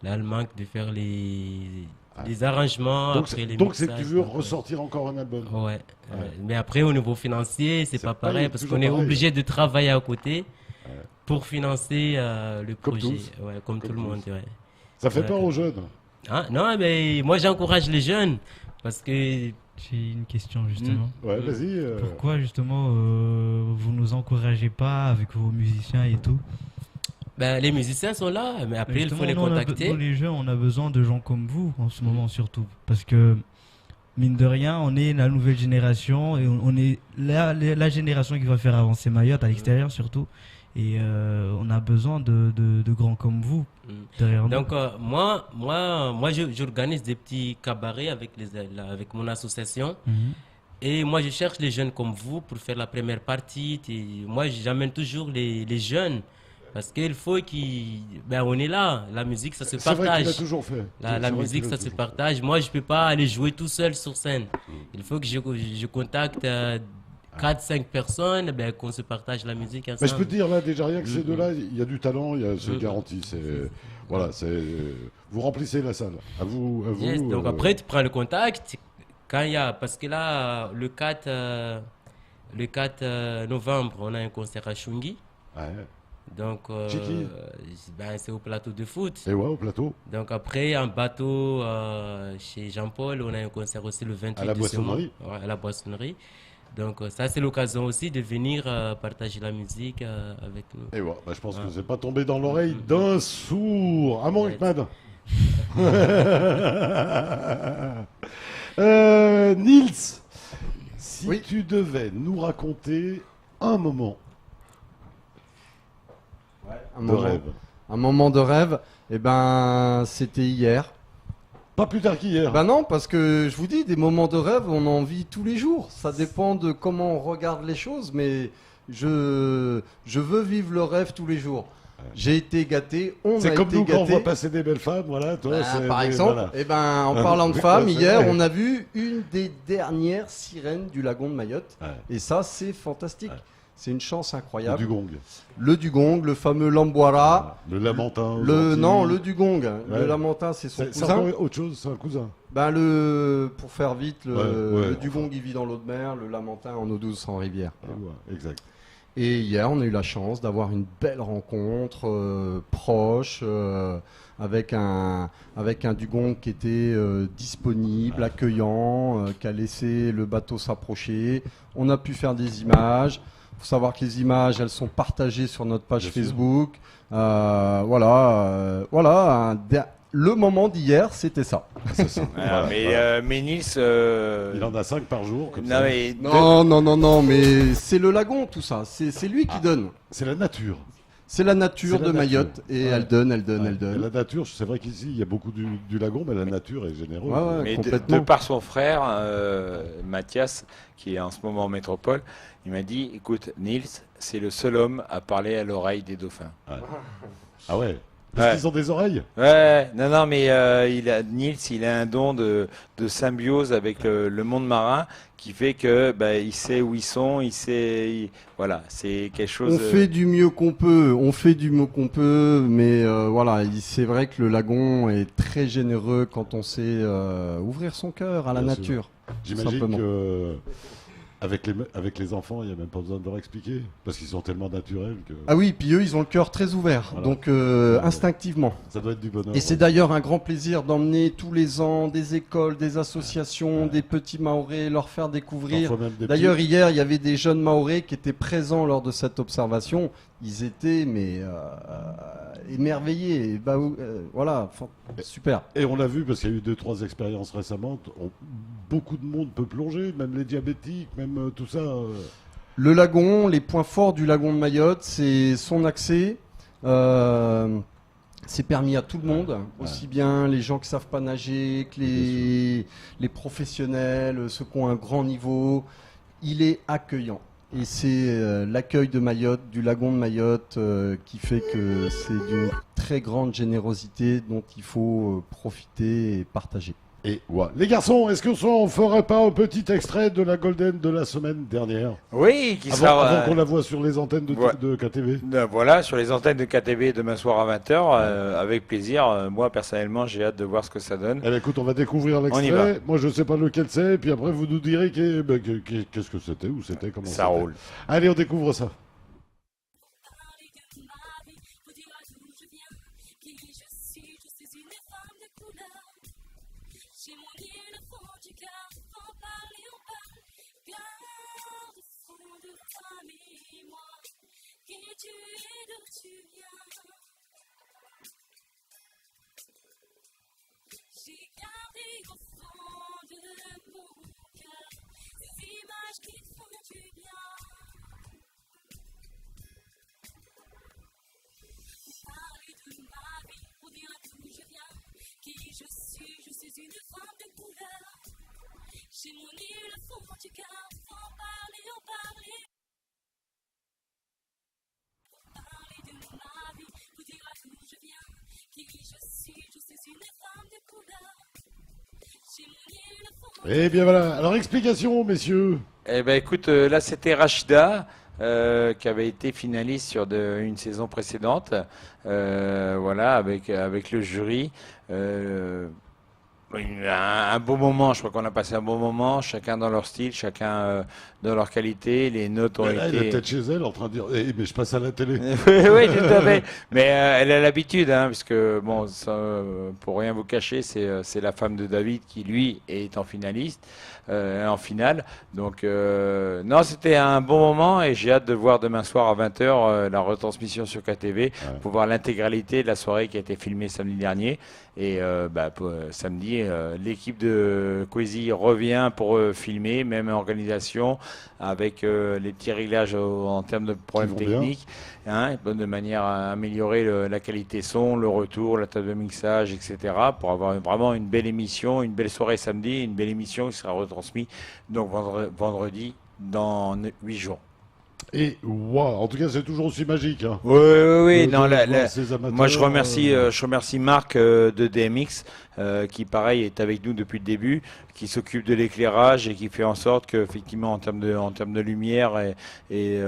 F: Là, il manque de faire les arrangements.
A: Donc,
F: après les
A: donc c'est que
F: mixages,
A: tu veux ressortir encore un album.
F: Ouais. Mais après, au niveau financier, c'est pas pareil parce qu'on est obligé de travailler à côté pour financer le projet. Comme tout le monde. Ouais.
A: Ça fait peur aux jeunes?
F: Non, mais moi, j'encourage les jeunes parce que...
D: J'ai une question justement.
A: Ouais, vas-y.
D: Pourquoi justement vous nous encouragez pas avec vos musiciens et tout?
F: Les musiciens sont là, mais après il faut les contacter.
D: Nous les jeunes, on a besoin de gens comme vous en ce moment surtout, parce que mine de rien, on est la nouvelle génération et on est la génération qui va faire avancer Mayotte à l'extérieur surtout. Et on a besoin de grands comme vous derrière nous.
F: Donc moi j'organise des petits cabarets avec mon association. Et moi je cherche les jeunes comme vous pour faire la première partie. Et moi j'amène toujours les jeunes parce qu'il faut on est là, la musique ça se partage.
A: C'est vrai qu'il a toujours fait.
F: La musique ça se partage. Moi je peux pas aller jouer tout seul sur scène. Il faut que je contacte 4-5 personnes, qu'on se partage la musique ensemble.
A: Mais je peux te dire là déjà rien que ces deux-là, il y a du talent, c'est garanti. Voilà, vous remplissez la salle. À vous.
F: Yes, donc après tu prends le contact quand il y a, parce que là le 4 novembre on a un concert à Chungi.
A: Ouais.
F: Donc c'est au plateau de foot.
A: Et ouais, au plateau.
F: Donc après en bateau chez Jean-Paul on a un concert aussi le 28
A: à la boissonnerie.
F: À la boissonnerie. Donc ça c'est l'occasion aussi de venir partager la musique avec nous.
A: Et voilà, je pense que c'est pas tombé dans l'oreille d'un sourd. À mon Rekman. Nils, si tu devais nous raconter un moment de rêve.
B: Un moment de rêve, c'était hier.
A: Pas plus tard qu'hier.
B: Non, parce que je vous dis, des moments de rêve, on en vit tous les jours. Ça dépend de comment on regarde les choses, mais je veux vivre le rêve tous les jours. J'ai été gâté, on a été gâté.
A: C'est comme nous quand on voit passer des belles femmes, voilà. Toi,
B: par exemple, en parlant de femmes, hier, on a vu une des dernières sirènes du lagon de Mayotte. Ouais. Et ça, c'est fantastique. Ouais. C'est une chance incroyable. Le dugong, le fameux Lamboira.
A: Le lamentin.
B: Le dugong. Ouais. Le lamentin, c'est son cousin.
A: C'est autre chose, c'est un cousin.
B: Pour faire vite, le dugong, il vit dans l'eau de mer, le lamentin en eau douce en rivière.
A: Ouais, exact.
B: Et hier, on a eu la chance d'avoir une belle rencontre proche, avec un dugong qui était disponible, accueillant, qui a laissé le bateau s'approcher. On a pu faire des images. Il faut savoir que les images, elles sont partagées sur notre page Facebook. Le moment d'hier, c'était ça.
C: Voilà, mais Nils...
A: Il en a 5 par jour. Comme
C: non,
A: ça.
C: mais
B: non, mais c'est le lagon, tout ça. C'est lui qui donne.
A: C'est la nature.
B: C'est la nature de Mayotte. Et elle donne.
A: Et la nature, c'est vrai qu'ici, il y a beaucoup du lagon, mais la nature est généreuse.
C: Mais de par son frère, Mathias, qui est en ce moment en métropole, il m'a dit, écoute, Nils, c'est le seul homme à parler à l'oreille des dauphins.
A: Ah ouais. Parce qu'ils ont des oreilles.
C: Ouais, non, mais Nils, il a un don de symbiose avec le monde marin qui fait que il sait où ils sont, voilà, c'est quelque chose.
B: On fait du mieux qu'on peut, mais voilà, c'est vrai que le lagon est très généreux quand on sait ouvrir son cœur à la nature.
A: J'imagine que avec les enfants, il n'y a même pas besoin de leur expliquer, parce qu'ils sont tellement naturels que...
B: Ah oui, puis eux, ils ont le cœur très ouvert, voilà. Donc instinctivement.
A: Ça doit être du bonheur.
B: Et c'est d'ailleurs un grand plaisir d'emmener tous les ans des écoles, des associations, des petits Mahorais, leur faire découvrir. D'ailleurs, hier, il y avait des jeunes Mahorais qui étaient présents lors de cette observation. Ils étaient, émerveillés. Voilà, super.
A: Et on l'a vu, parce qu'il y a eu 2-3 expériences récemment. Beaucoup de monde peut plonger, même les diabétiques, même tout ça.
B: Le lagon, les points forts du lagon de Mayotte, c'est son accès. C'est permis à tout le monde, aussi bien les gens qui savent pas nager que les professionnels, ceux qui ont un grand niveau. Il est accueillant. Et c'est l'accueil de Mayotte, du lagon de Mayotte, qui fait que c'est d'une très grande générosité dont il faut profiter et partager.
A: Et ouais. Les garçons, est-ce qu'on ferait pas un petit extrait de la Golden de la semaine dernière?
C: Oui,
A: avant qu'on la voit sur les antennes de KTV.
C: Voilà, sur les antennes de KTV demain soir à 20h, avec plaisir. Moi, personnellement, j'ai hâte de voir ce que ça donne.
A: Eh bien, écoute, on va découvrir l'extrait. Moi, je sais pas lequel c'est, puis après, vous nous direz qu'est-ce que c'était, où c'était, comment ça
C: roule.
A: Allez, on découvre ça.
J: J'ai gardé au fond de mon cœur ces images qui font du bien. Pour parler de ma vie, pour dire à d'où je viens, qui je suis une femme de couleur. J'ai mon île au fond du cœur, en parler. Pour parler de ma vie, pour dire à d'où je viens, qui je suis une femme de couleur. J'ai mon île au fond.
A: Eh bien voilà, alors explication messieurs.
C: Eh ben écoute, là c'était Rachida. Qui avait été finaliste sur une saison précédente, voilà, avec le jury. Un beau moment, je crois qu'on a passé un bon moment, chacun dans leur style, chacun dans leur qualité. Les notes ont été.
A: Elle est peut-être chez elle en train de dire mais je passe à la télé.
C: Oui, tout à fait. Mais elle a l'habitude, puisque, bon, ça, pour rien vous cacher, c'est la femme de David qui, lui, est en finaliste, en finale. Donc, non, c'était un bon moment et j'ai hâte de voir demain soir à 20h la retransmission sur KTV pour voir l'intégralité de la soirée qui a été filmée samedi dernier. Et samedi, l'équipe de Kwesi revient pour filmer, même organisation, avec les petits réglages en termes de problèmes techniques, de manière à améliorer la qualité son, le retour, la table de mixage, etc. pour avoir vraiment une belle émission, une belle soirée samedi, une belle émission qui sera retransmise donc vendredi dans 8 jours.
A: Et wow, en tout cas, c'est toujours aussi magique. Hein.
C: Oui. Non, moi, je remercie Marc de DMX, qui, pareil, est avec nous depuis le début, qui s'occupe de l'éclairage et qui fait en sorte qu'effectivement, en termes de lumière et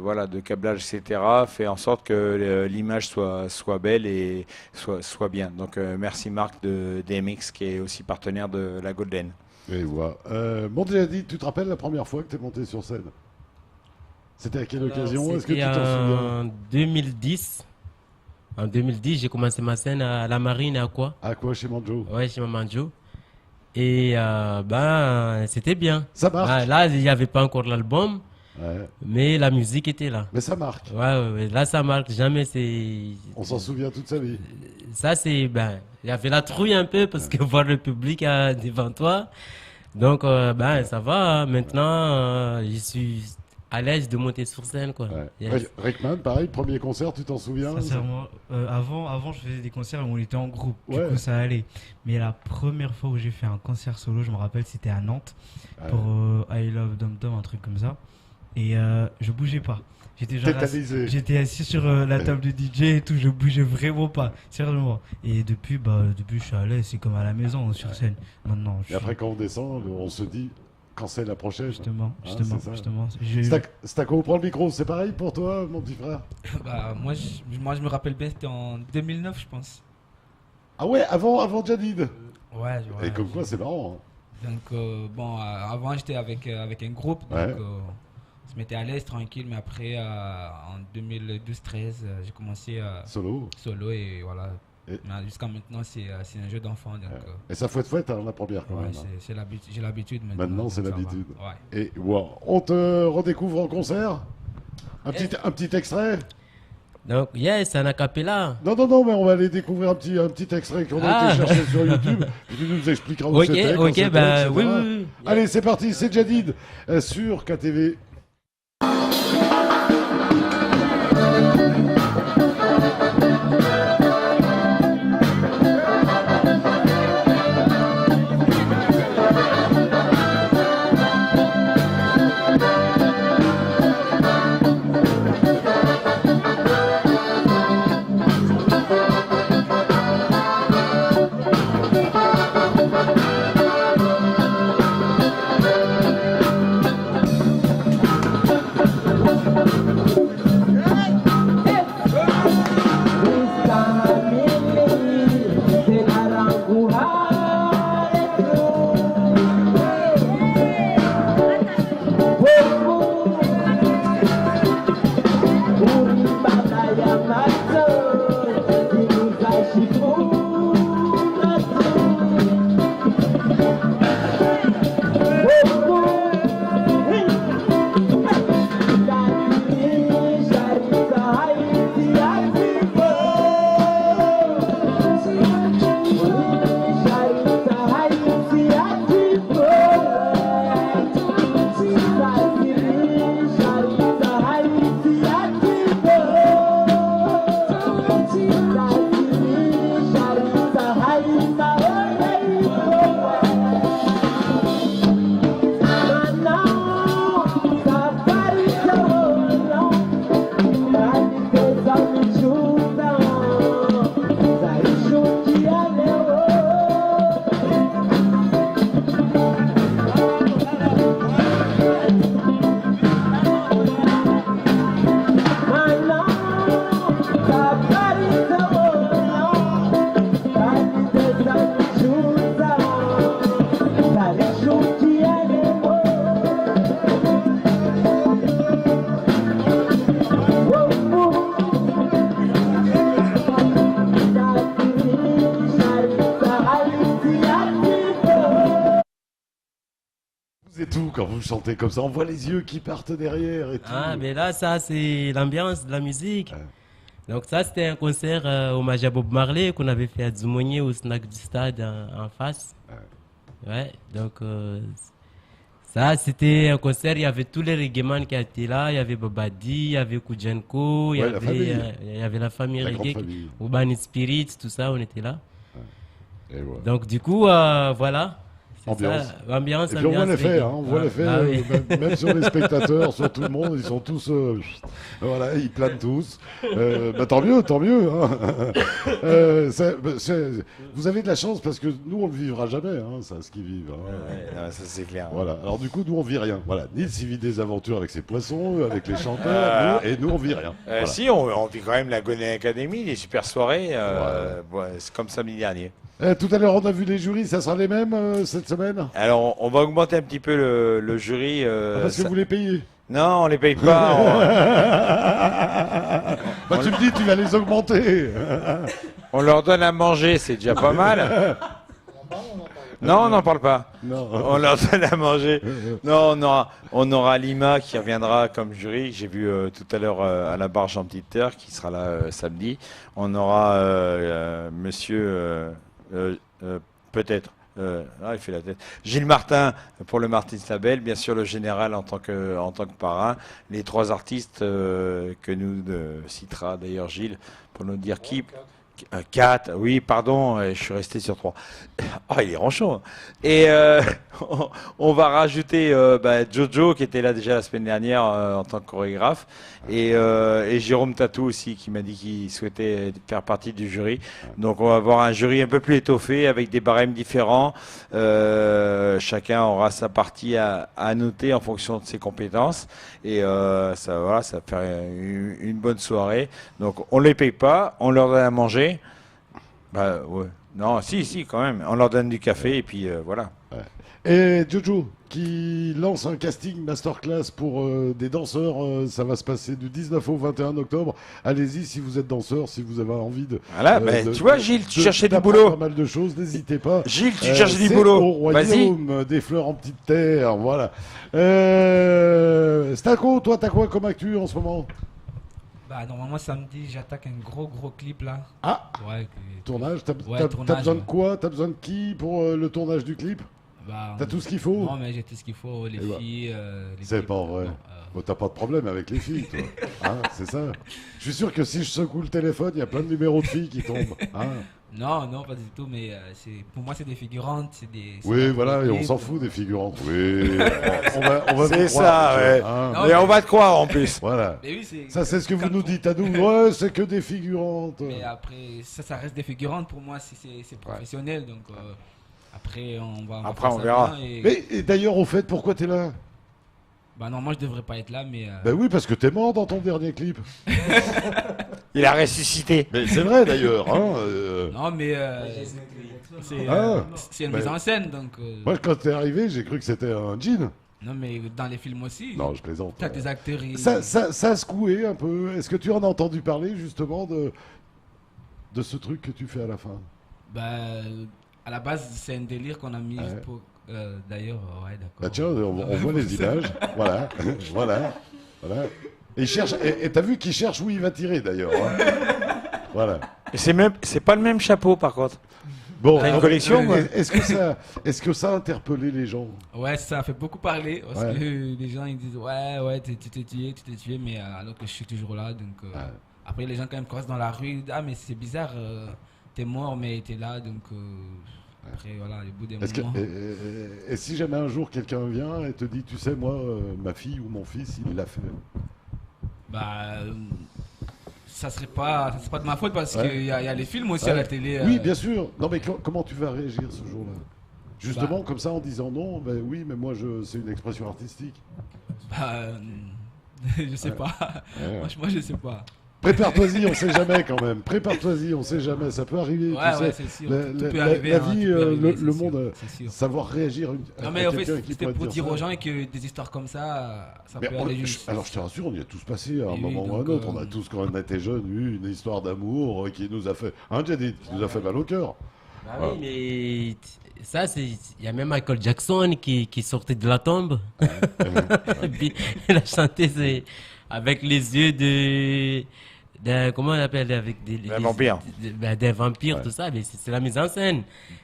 C: voilà, de câblage, etc., fait en sorte que l'image soit belle et soit bien. Donc, merci Marc de DMX, qui est aussi partenaire de la Golden.
A: Et voilà. Bon, déjà dit, tu te rappelles la première fois que tu es monté sur scène? C'était à quelle
F: Alors,
A: occasion? Est-ce que tu
F: c'était
A: t'en souviens?
F: en 2010. En 2010, j'ai commencé ma scène à la Marine, à quoi?
A: À quoi, chez Manjo?
F: Ouais, chez Manjo. Et c'était bien.
A: Ça marque.
F: Là, il n'y avait pas encore l'album,
A: Ouais.
F: mais la musique était là.
A: Mais ça marque.
F: Ouais. Là, ça marque. Jamais c'est.
A: On s'en souvient toute sa vie.
F: Ça, c'est. Il y avait la trouille un peu parce que voir le public devant toi. Donc, ça va. Maintenant, je suis à l'aise de monter sur scène, quoi.
A: Ouais.
F: Yes.
A: Rickman, pareil, premier concert, tu t'en souviens?
D: Sincèrement, avant, je faisais des concerts où on était en groupe. Du
A: Ouais.
D: coup, ça allait. Mais la première fois où j'ai fait un concert solo, je me rappelle, c'était à Nantes pour I Love Dom Dom, un truc comme ça. Et je bougeais pas. J'étais genre
A: Tétanisé.
D: j'étais assis sur la table du DJ et tout, je bougeais vraiment pas, sérieusement. Et depuis, je suis à l'aise, c'est comme à la maison sur scène. Maintenant,
A: Et après, quand on descend, on se dit, quand c'est la prochaine?
D: Justement.
A: Stacco, prends le micro, c'est pareil pour toi, mon petit frère?
E: Moi, je me rappelle bien, c'était en 2009, je pense.
A: Ah ouais, avant Jadid.
E: Ouais.
A: Et comme quoi, c'est marrant. Hein.
E: Donc, avant, j'étais avec un groupe. Donc,
A: Ouais.
E: on se mettait à l'aise, tranquille. Mais après, en 2012-13, j'ai commencé
A: Solo.
E: et voilà.
A: Et-
E: Mais jusqu'à maintenant, c'est un jeu d'enfant. Donc,
A: Et ça fouette, hein, la première quand
E: ouais,
A: même. Hein.
E: j'ai l'habitude maintenant.
A: Maintenant,
E: donc
A: c'est
E: ça va.
A: l'habitude.
E: Ouais.
A: Et wow, on te redécouvre en concert? Un petit extrait?
F: Donc, yes, un acapella.
A: Non, mais on va aller découvrir un petit extrait qu'on a été chercher sur YouTube. Puis tu nous expliqueras où c'était. quand c'était, etc.
F: oui.
A: Allez, c'est parti, c'est Jadid sur KTV. Et tout, quand vous chantez comme ça, on voit les yeux qui partent derrière et tout.
F: Mais là, ça, c'est l'ambiance de la musique. Donc ça, c'était un concert hommage à Bob Marley qu'on avait fait à Dzumonier au snack du stade en face. Ouais, donc ça, c'était un concert, il y avait tous les reggaeman qui étaient là, il y avait Babadi, il y avait Kujanko, il y avait la famille reggae, Urban Spirit, tout ça, on était là.
A: Et voilà.
F: Donc du coup, voilà.
A: Ambiance.
F: Ça, ambiance,
A: et puis on voit l'effet, hein, on voit l'effet,
F: oui.
A: même sur les spectateurs, sur tout le monde, ils sont tous, voilà, ils planent tous. Tant mieux, tant mieux. Hein. Vous avez de la chance parce que nous on ne vivra jamais, hein, ça, ce qu'ils vivent. Hein.
K: Ouais, ça c'est clair.
A: Voilà. Alors du coup, nous on vit rien. Voilà, Nils il vit des aventures avec ses poissons, avec les chanteurs, et nous on vit rien. Voilà.
K: Si, on vit quand même la Golden Academy, les super soirées, c'est comme samedi dernier.
A: Tout à l'heure, on a vu les jurys, ça sera les mêmes cette semaine?
K: Alors, on va augmenter un petit peu le jury.
A: Parce que vous les payez?
K: Non, on les paye pas.
A: Bah, tu me dis, tu vas les augmenter.
K: On leur donne à manger, c'est déjà pas mal. Non, on n'en parle pas.
A: Non.
K: On leur donne à manger. Non, on aura Lima qui reviendra comme jury. J'ai vu tout à l'heure à la barge en petite terre qui sera là samedi. On aura monsieur, peut-être. Il fait la tête. Gilles Martin pour le Martin Label, bien sûr le général en tant que parrain. Les 3 artistes que nous citera d'ailleurs Gilles pour nous dire qui. 4, oui, pardon, je suis resté sur 3. Ah, il est ronchon. Et on va rajouter Jojo, qui était là déjà la semaine dernière en tant que chorégraphe, et Jérôme Tatou aussi, qui m'a dit qu'il souhaitait faire partie du jury. Donc on va avoir un jury un peu plus étoffé, avec des barèmes différents. Chacun aura sa partie à noter en fonction de ses compétences. Et ça va faire une bonne soirée. Donc on les paye pas, on leur donne à manger. Bah ouais. Non, si, quand même. On leur donne du café et puis voilà.
A: Ouais. Et Jojo, qui lance un casting masterclass pour des danseurs, ça va se passer du 19 au 21 octobre. Allez-y si vous êtes danseur, si vous avez envie de...
K: Voilà, tu vois Gilles, tu cherchais du boulot.
A: Pas mal de choses, n'hésitez pas.
K: Gilles, tu cherchais du boulot.
A: Au royaume des fleurs en petite terre, voilà. Stako, toi t'as quoi comme actu en ce moment?
E: Bah, normalement, samedi, j'attaque un gros clip là.
A: Ah
E: ouais,
A: tournage, t'as
E: tournage,
A: besoin de quoi? T'as besoin de qui pour le tournage du clip?
E: Bah,
A: t'as tout ce qu'il faut?
E: Non, mais j'ai tout ce qu'il faut, les filles.
A: C'est pas vrai. T'as pas de problème avec les filles, toi. Hein, c'est ça. Je suis sûr que si je secoue le téléphone, il y a plein de numéros de filles qui tombent. Hein.
E: Non, pas du tout, mais pour moi, c'est des figurantes.
A: Oui, voilà, et on s'en fout des figurantes. Oui, on va
K: c'est ça, ouais.
A: Hein.
K: Et on va te croire en plus.
A: Voilà.
E: Oui,
A: ça, c'est ce que vous nous dites à nous. Ouais, c'est que des figurantes.
E: Mais après, ça reste des figurantes pour moi, c'est professionnel. Donc après,
K: on verra.
A: Et d'ailleurs, au fait, pourquoi t'es là?
E: Bah non, moi je devrais pas être là, mais...
A: Bah oui, parce que t'es mort dans ton dernier clip.
K: Il a ressuscité.
A: Mais c'est vrai d'ailleurs. Hein,
E: Non, mais c'est une mise en scène, donc...
A: Moi, quand t'es arrivé, j'ai cru que c'était un jean.
E: Non, mais dans les films aussi.
A: Non, je plaisante.
E: T'as des acteurs...
A: Ça a secoué un peu. Est-ce que tu en as entendu parler, justement, de ce truc que tu fais à la fin?
E: Bah, à la base, c'est un délire qu'on a mis juste pour... D'ailleurs, ouais, d'accord.
A: Bah tiens, on voit les images. Voilà. Et et t'as vu qu'il cherche où il va tirer, d'ailleurs. Hein. Voilà.
K: Et c'est pas le même chapeau, par contre.
A: Bon,
K: t'as une collection, moi.
A: Est-ce que ça a interpellé les gens?
E: Ouais, ça a fait beaucoup parler parce que les gens ils disent ouais, tu t'es tué, mais alors que je suis toujours là. Donc après, les gens quand même croisent dans la rue, ah mais c'est bizarre, t'es mort mais t'es là, donc après voilà, le bout des moments.
A: Et si jamais un jour quelqu'un vient et te dit, tu sais, moi, ma fille ou mon fils, il l'a fait.
E: Bah. Ça serait pas de ma faute parce qu'il y a les films aussi à la télé.
A: Oui, bien sûr. Non, mais comment tu vas réagir ce jour-là? Justement, comme ça, en disant non, ben oui, mais moi, c'est une expression artistique.
E: Bah, je sais pas. Moi, je sais pas.
A: Prépare-toi-y, on sait jamais quand même. Prépare-toi-y, on sait jamais. Ça peut arriver.
E: Ouais,
A: tu sais.
E: c'est sûr. Tout peut arriver.
A: La vie, le
E: sûr,
A: monde, savoir réagir.
E: Non, mais en fait, c'était pour dire aux gens que des histoires comme ça peut aller juste.
A: Alors, je te rassure, on y a tous passé à un moment ou à un autre. On a tous, quand on était jeunes, eu une histoire d'amour qui nous a fait. Hein, Jadid, qui nous a fait mal au cœur.
F: Bah oui, mais ça, il y a même Michael Jackson qui sortait de la tombe. Et puis, il a chanté avec les yeux comment on appelle, avec des
K: vampires.
F: Des vampires, tout ça, mais c'est la mise en scène.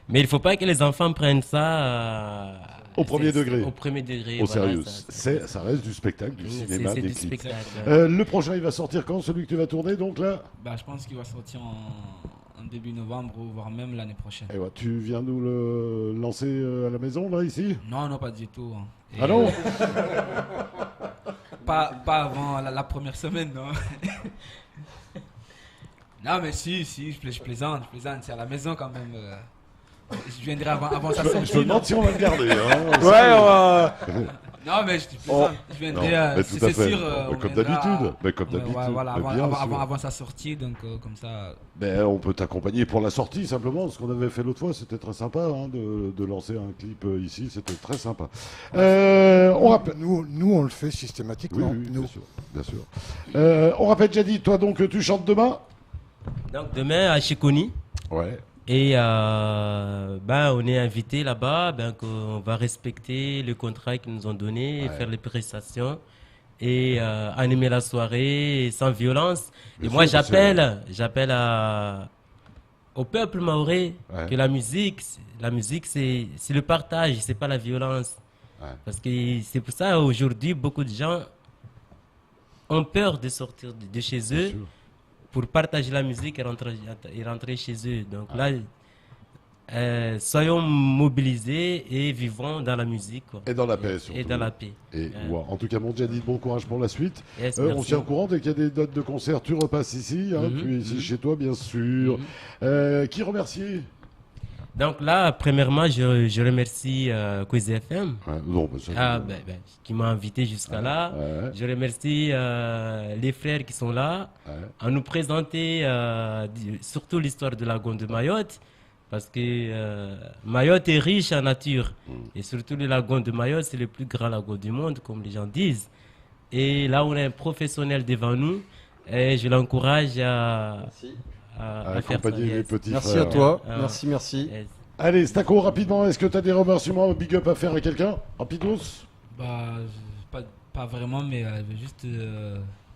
F: Mais il ne faut pas que les enfants prennent ça
A: au premier degré.
F: Au premier degré.
A: Au sérieux. Ça reste du spectacle, du cinéma, des clips.
F: Spectacle.
A: Le prochain, il va sortir quand, celui que tu vas tourner, donc là?
E: Bah, je pense qu'il va sortir en début novembre, voire même l'année prochaine.
A: Et tu viens nous le lancer à la maison, là, ici?
E: Non, pas du tout. Hein.
A: Ah non?
E: Pas avant la première semaine, non. Non, mais si, je plaisante, c'est à la maison quand même. Je viendrai avant sa sortie.
A: Je me demande si on va le garder. Hein,
K: ouais,
E: Non, mais je viendrai, c'est sûr.
A: Comme d'habitude. Mais comme d'habitude.
E: Voilà, avant sa sortie, donc comme ça.
A: Ben, on peut t'accompagner pour la sortie simplement. Ce qu'on avait fait l'autre fois, c'était très sympa de lancer un clip ici. C'était très sympa. On rappelle...
G: nous, on le fait systématiquement.
A: Oui,
G: nous.
A: bien sûr. On rappelle, Jadid, toi donc, tu chantes demain?
F: Donc demain à Chikoni.
A: Ouais.
F: Et on est invité là-bas, on va respecter le contrat qu'ils nous ont donné, faire les prestations et animer la soirée sans violence. Et moi j'appelle au peuple maoré que la musique c'est le partage, c'est pas la violence. Ouais. Parce que c'est pour ça aujourd'hui beaucoup de gens ont peur de sortir de chez eux pour partager la musique et rentrer chez eux. Donc là, soyons mobilisés et vivons dans la musique. Quoi.
A: Et dans la paix, surtout.
F: Et dans la paix.
A: Et, en tout cas, mon Jadid, bon courage pour la suite.
F: Yes,
A: on tient au courant, dès qu'il y a des dates de concert, tu repasses ici. Tu es ici chez toi, bien sûr. Qui remercier? Donc
F: là, premièrement, je remercie Quiz FM qui m'a invité jusqu'à là. Je remercie les frères qui sont là à nous présenter surtout l'histoire de la Lagon de Mayotte. Parce que Mayotte est riche en nature. Et surtout le lagon de Mayotte, c'est le plus grand lagon du monde, comme les gens disent. Et là, on a un professionnel devant nous. Et je l'encourage à faire ça.
A: Les petits
B: merci
A: frères.
B: À toi. Merci.
F: Yes.
A: Allez, Stako, rapidement, est-ce que tu as des remerciements, big up à faire à quelqu'un? Rapidos?
E: Pas vraiment, mais je vais juste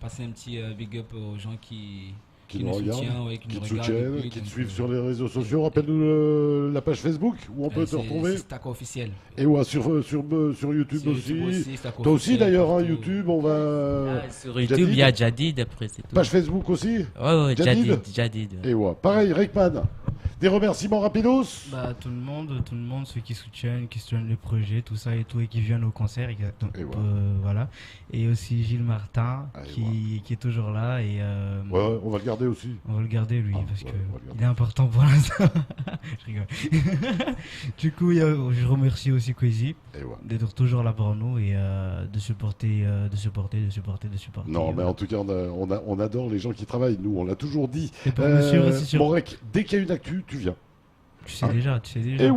E: passer un petit big up aux gens qui nous soutiennent, qui nous soutiennent,
A: qui te suivent sur les réseaux sociaux. Rappelle-nous la page Facebook où on peut te retrouver.
E: C'est Stako officiel.
A: Et sur YouTube aussi. Toi aussi d'ailleurs, YouTube, on va.
F: Sur YouTube, il y a Jadid après, c'est tout.
A: Page Facebook aussi.
F: Ouais, Jadid.
A: Et pareil, Rekman. Des remerciements rapidos?
D: Tout le monde, ceux qui soutiennent le projet, tout ça et tout, et qui viennent au concert, exactement. Et voilà. Et aussi Gilles Martin, qui est toujours là. Et,
A: on va le garder aussi.
D: On va le garder, lui, parce qu'il est important pour l'instant. Je rigole. Du coup, je remercie aussi Kwezi d'être toujours là pour nous et de supporter.
A: Non, mais en tout cas, on adore les gens qui travaillent. Nous, on l'a toujours dit.
D: Et pour monsieur aussi
A: Morek, dès qu'il y a une actu, tu viens.
D: Tu sais déjà.
A: Et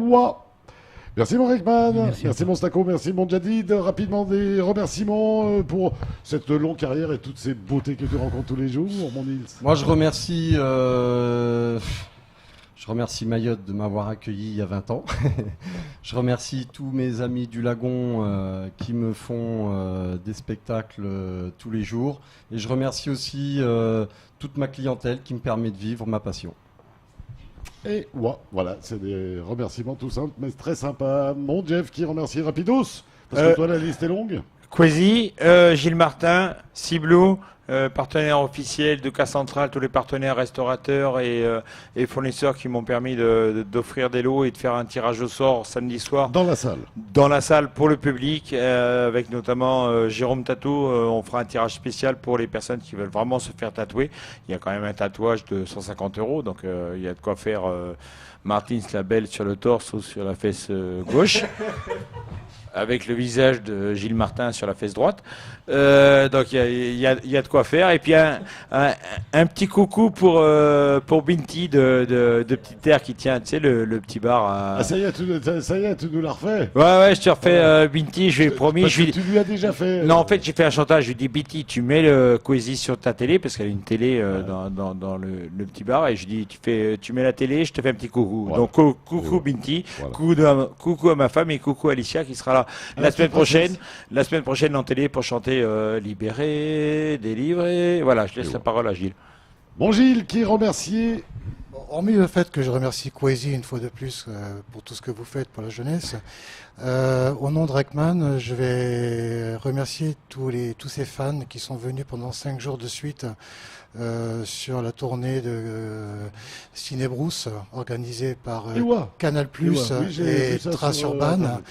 A: merci mon Rekman, merci mon Stako, merci mon Jadid. Rapidement des remerciements pour cette longue carrière et toutes ces beautés que tu rencontres tous les jours, mon Nils.
B: Moi je remercie Mayotte de m'avoir accueilli il y a 20 ans. Je remercie tous mes amis du Lagon qui me font des spectacles tous les jours. Et je remercie aussi toute ma clientèle qui me permet de vivre ma passion.
A: Et voilà, c'est des remerciements tout simples, mais très sympa. Mon Jeff qui remercie Rapidos, parce que toi la liste est longue.
K: Kwezi, Gilles Martin, Ciblou, partenaire officiel de Casse Centrale, tous les partenaires restaurateurs et fournisseurs qui m'ont permis d'offrir des lots et de faire un tirage au sort samedi soir.
A: Dans la salle.
K: Dans la salle pour le public, avec notamment Jérôme Tatou. On fera un tirage spécial pour les personnes qui veulent vraiment se faire tatouer. Il y a quand même un tatouage de 150 €, donc il y a de quoi faire Martins la belle sur le torse ou sur la fesse gauche. Avec le visage de Gilles Martin sur la fesse droite. Donc il y a de quoi faire. Et puis un petit coucou pour Binti de Petite Terre qui tient, tu sais, le petit bar à...
A: Ah ça y est, tu nous l'as refait.
K: Ouais, je te refais Binti, je lui ai promis.
A: Tu lui as déjà fait...
K: Non, en fait, j'ai fait un chantage. Je lui ai dit, Binti, tu mets le Kwezi sur ta télé, parce qu'elle a une télé dans le petit bar. Et je lui ai dit, tu mets la télé, je te fais un petit coucou. Voilà. Donc coucou Binti, voilà. Coucou à ma femme et coucou à Alicia qui sera là la semaine prochaine en télé pour chanter Libéré, délivré. Voilà, je laisse la parole à Gilles.
A: Bon Gilles, qui est remercié.
G: Hormis le fait que je remercie Kwezi une fois de plus pour tout ce que vous faites pour la jeunesse, au nom de Rekman, je vais remercier tous ces fans qui sont venus pendant 5 jours de suite sur la tournée de Cinébrousse organisée par Canal+ et Trace Urban.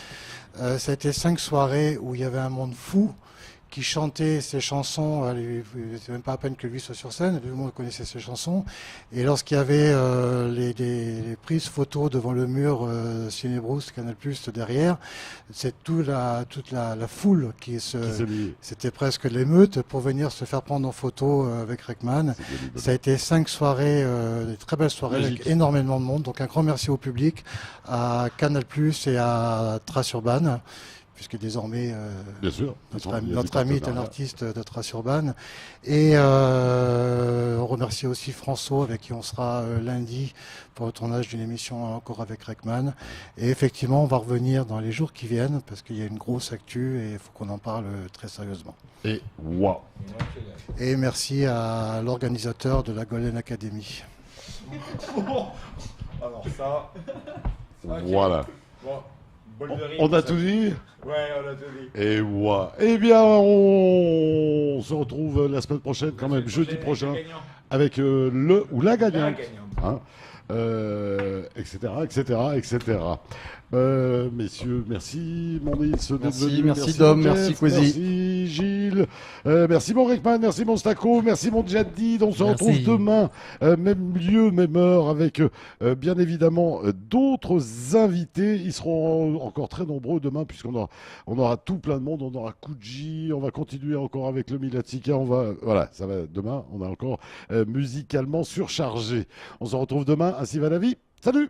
G: Ça a été 5 soirées où il y avait un monde fou qui chantait ses chansons. C'est même pas à peine que lui soit sur scène, tout le monde connaissait ses chansons. Et lorsqu'il y avait les prises photos devant le mur Cinébrousse, Canal+, derrière, c'est toute la foule c'était presque l'émeute pour venir se faire prendre en photo avec Reckman. Ça a été 5 soirées, des très belles soirées avec énormément de monde. Donc un grand merci au public, à Canal+, et à Trace Urbaine, puisque désormais
A: bien sûr,
G: notre ami est un artiste de Trace Urbaine. Et on remercie aussi François, avec qui on sera lundi pour le tournage d'une émission encore avec Reckman. Et effectivement, on va revenir dans les jours qui viennent, parce qu'il y a une grosse actu et il faut qu'on en parle très sérieusement.
A: Et waouh.
G: Et merci à l'organisateur de la Golden Academy.
K: Alors ça...
A: Voilà.
K: Bon.
A: On a tout dit?
K: Ouais, on a tout dit.
A: Et ouais. Eh bien, on se retrouve la semaine prochaine, quand même, jeudi prochain, avec le ou la gagnante. Hein, etc., etc., etc. Messieurs, merci mon Nils d'être venu.
B: Merci Dom, merci Quasi.
A: Merci Gilles, merci mon Reckman, merci mon Stacco, merci mon Jadid. On se retrouve demain, même lieu, même heure, avec bien évidemment d'autres invités. Ils seront encore très nombreux demain, puisqu'on aura tout plein de monde. On aura Kuji, on va continuer encore avec le Milatika. Voilà, ça va. Demain, on a encore musicalement surchargé. On se retrouve demain. Ainsi va la vie. Salut!